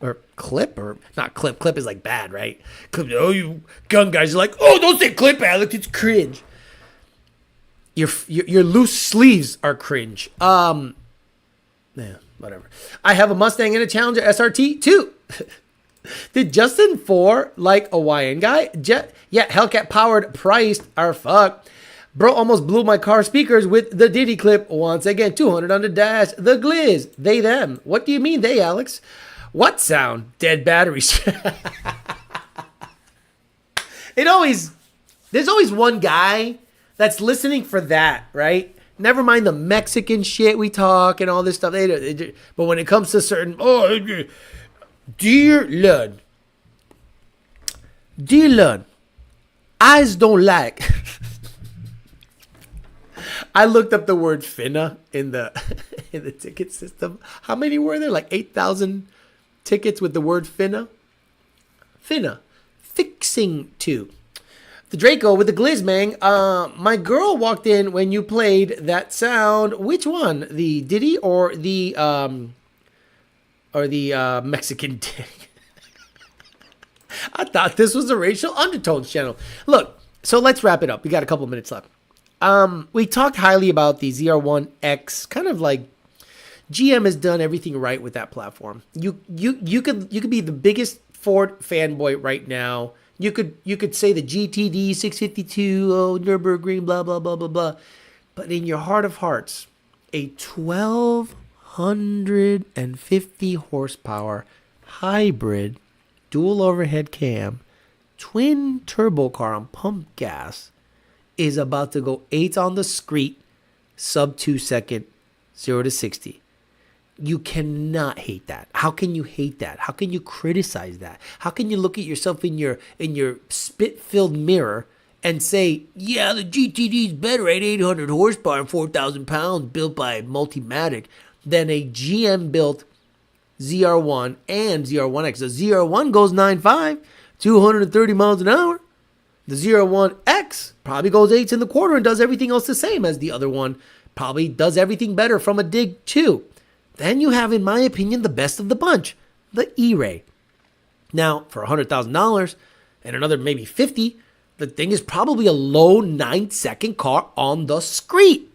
Or clip? Or not clip. Clip is like bad, right? Clip, oh, you gun guys are like, oh, don't say clip, Alex. It's cringe. Your loose sleeves are cringe. Yeah, whatever. I have a Mustang and a Challenger SRT too. Did Justin 4 like a YN guy? Yeah, Hellcat powered priced are fuck. Bro almost blew my car speakers with the Diddy clip once again. 200 on the dash. The glizz. They, them. What do you mean they, Alex? What sound? Dead batteries. There's always one guy that's listening for that, right? Never mind the Mexican shit we talk and all this stuff. But when it comes to certain, dear Lord, eyes don't like. I looked up the word finna in the ticket system. How many were there? Like 8,000 tickets with the word finna. Finna. Fixing to. The Draco with the Glizzmang. My girl walked in when you played that sound. Which one? The Diddy or the Mexican dick? I thought this was a racial undertones channel. Look, so let's wrap it up. We got a couple minutes left. We talked highly about the ZR1X. Kind of like GM has done everything right with that platform. You could be the biggest Ford fanboy right now. You could say the GTD 652, Nürburgring, blah blah blah blah blah. But in your heart of hearts, a 1,250 horsepower hybrid dual overhead cam twin turbo car on pump gas is about to go 8 on the street, sub 2 second, 0 to 60. You cannot hate that. How can you hate that? How can you criticize that? How can you look at yourself in your spit-filled mirror and say, yeah, the GTD is better at 800 horsepower and 4,000 pounds built by Multimatic than a GM-built ZR1 and ZR1X. The ZR1 goes 9.5, 230 miles an hour. The ZR1X probably goes 8 in the quarter and does everything else the same as the other one. Probably does everything better from a dig too. Then you have, in my opinion, the best of the bunch, the E-Ray. Now, for $100,000 and another maybe 50, the thing is probably a low 9-second car on the street.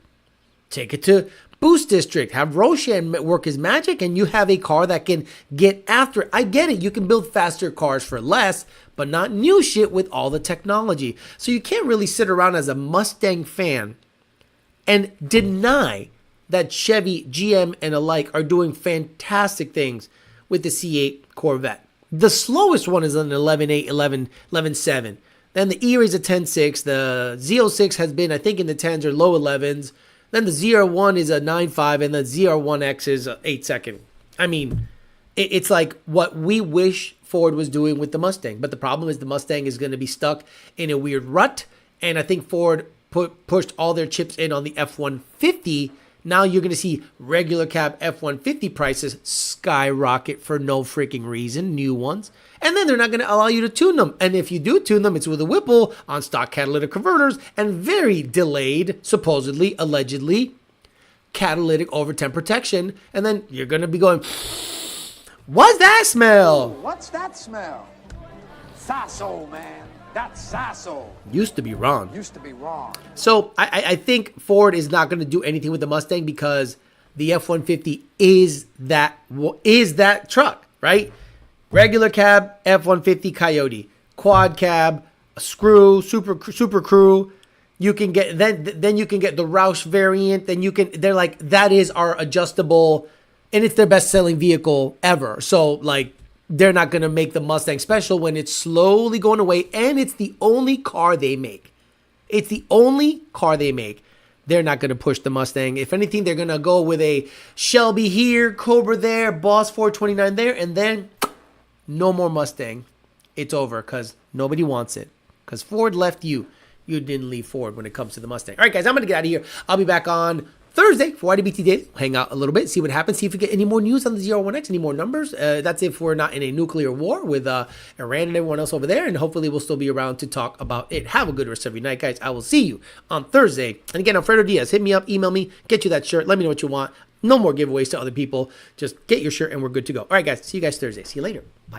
Take it to Boost District, have Roshan work his magic, and you have a car that can get after it. I get it, you can build faster cars for less, but not new shit with all the technology. So you can't really sit around as a Mustang fan and deny that Chevy, GM, and alike are doing fantastic things with the C8 Corvette. The slowest one is an 11.8, 11.7. Then the E-Ray's a 10.6. The Z06 has been, I think, in the 10s or low 11s. Then the ZR1 is a 9.5, and the ZR1X is a 8 second. I mean, it's like what we wish Ford was doing with the Mustang. But the problem is the Mustang is going to be stuck in a weird rut. And I think Ford pushed all their chips in on the F-150. Now you're going to see regular cab F-150 prices skyrocket for no freaking reason, new ones. And then they're not going to allow you to tune them. And if you do tune them, it's with a Whipple on stock catalytic converters and very delayed, supposedly, allegedly, catalytic overtemp protection. And then you're going to be going, what's that smell? What's that smell? Sasso, man. That's Sasso. Used to be wrong. Used to be wrong. So I think Ford is not going to do anything with the Mustang because the F-150 is that truck, right? Regular cab, F-150 Coyote, quad cab, a screw, super crew. You can get then you can get the Roush variant. Then they're like, that is our adjustable, and it's their best selling vehicle ever. So like, they're not gonna make the Mustang special when it's slowly going away, and it's the only car they make. It's the only car they make. They're not gonna push the Mustang. If anything, they're gonna go with a Shelby here, Cobra there, Boss 429 there, and then no more Mustang. It's over because nobody wants it. Because Ford left you. You didn't leave Ford when it comes to the Mustang. All right, guys, I'm going to get out of here. I'll be back on Thursday for YDBT Day. Hang out a little bit, see what happens, see if we get any more news on the Z1X, any more numbers. That's if we're not in a nuclear war with Iran and everyone else over there. And hopefully we'll still be around to talk about it. Have a good rest of your night, guys. I will see you on Thursday. And again, Alfredo Diaz, hit me up, email me, get you that shirt. Let me know what you want. No more giveaways to other people. Just get your shirt and we're good to go. All right, guys. See you guys Thursday. See you later. Bye.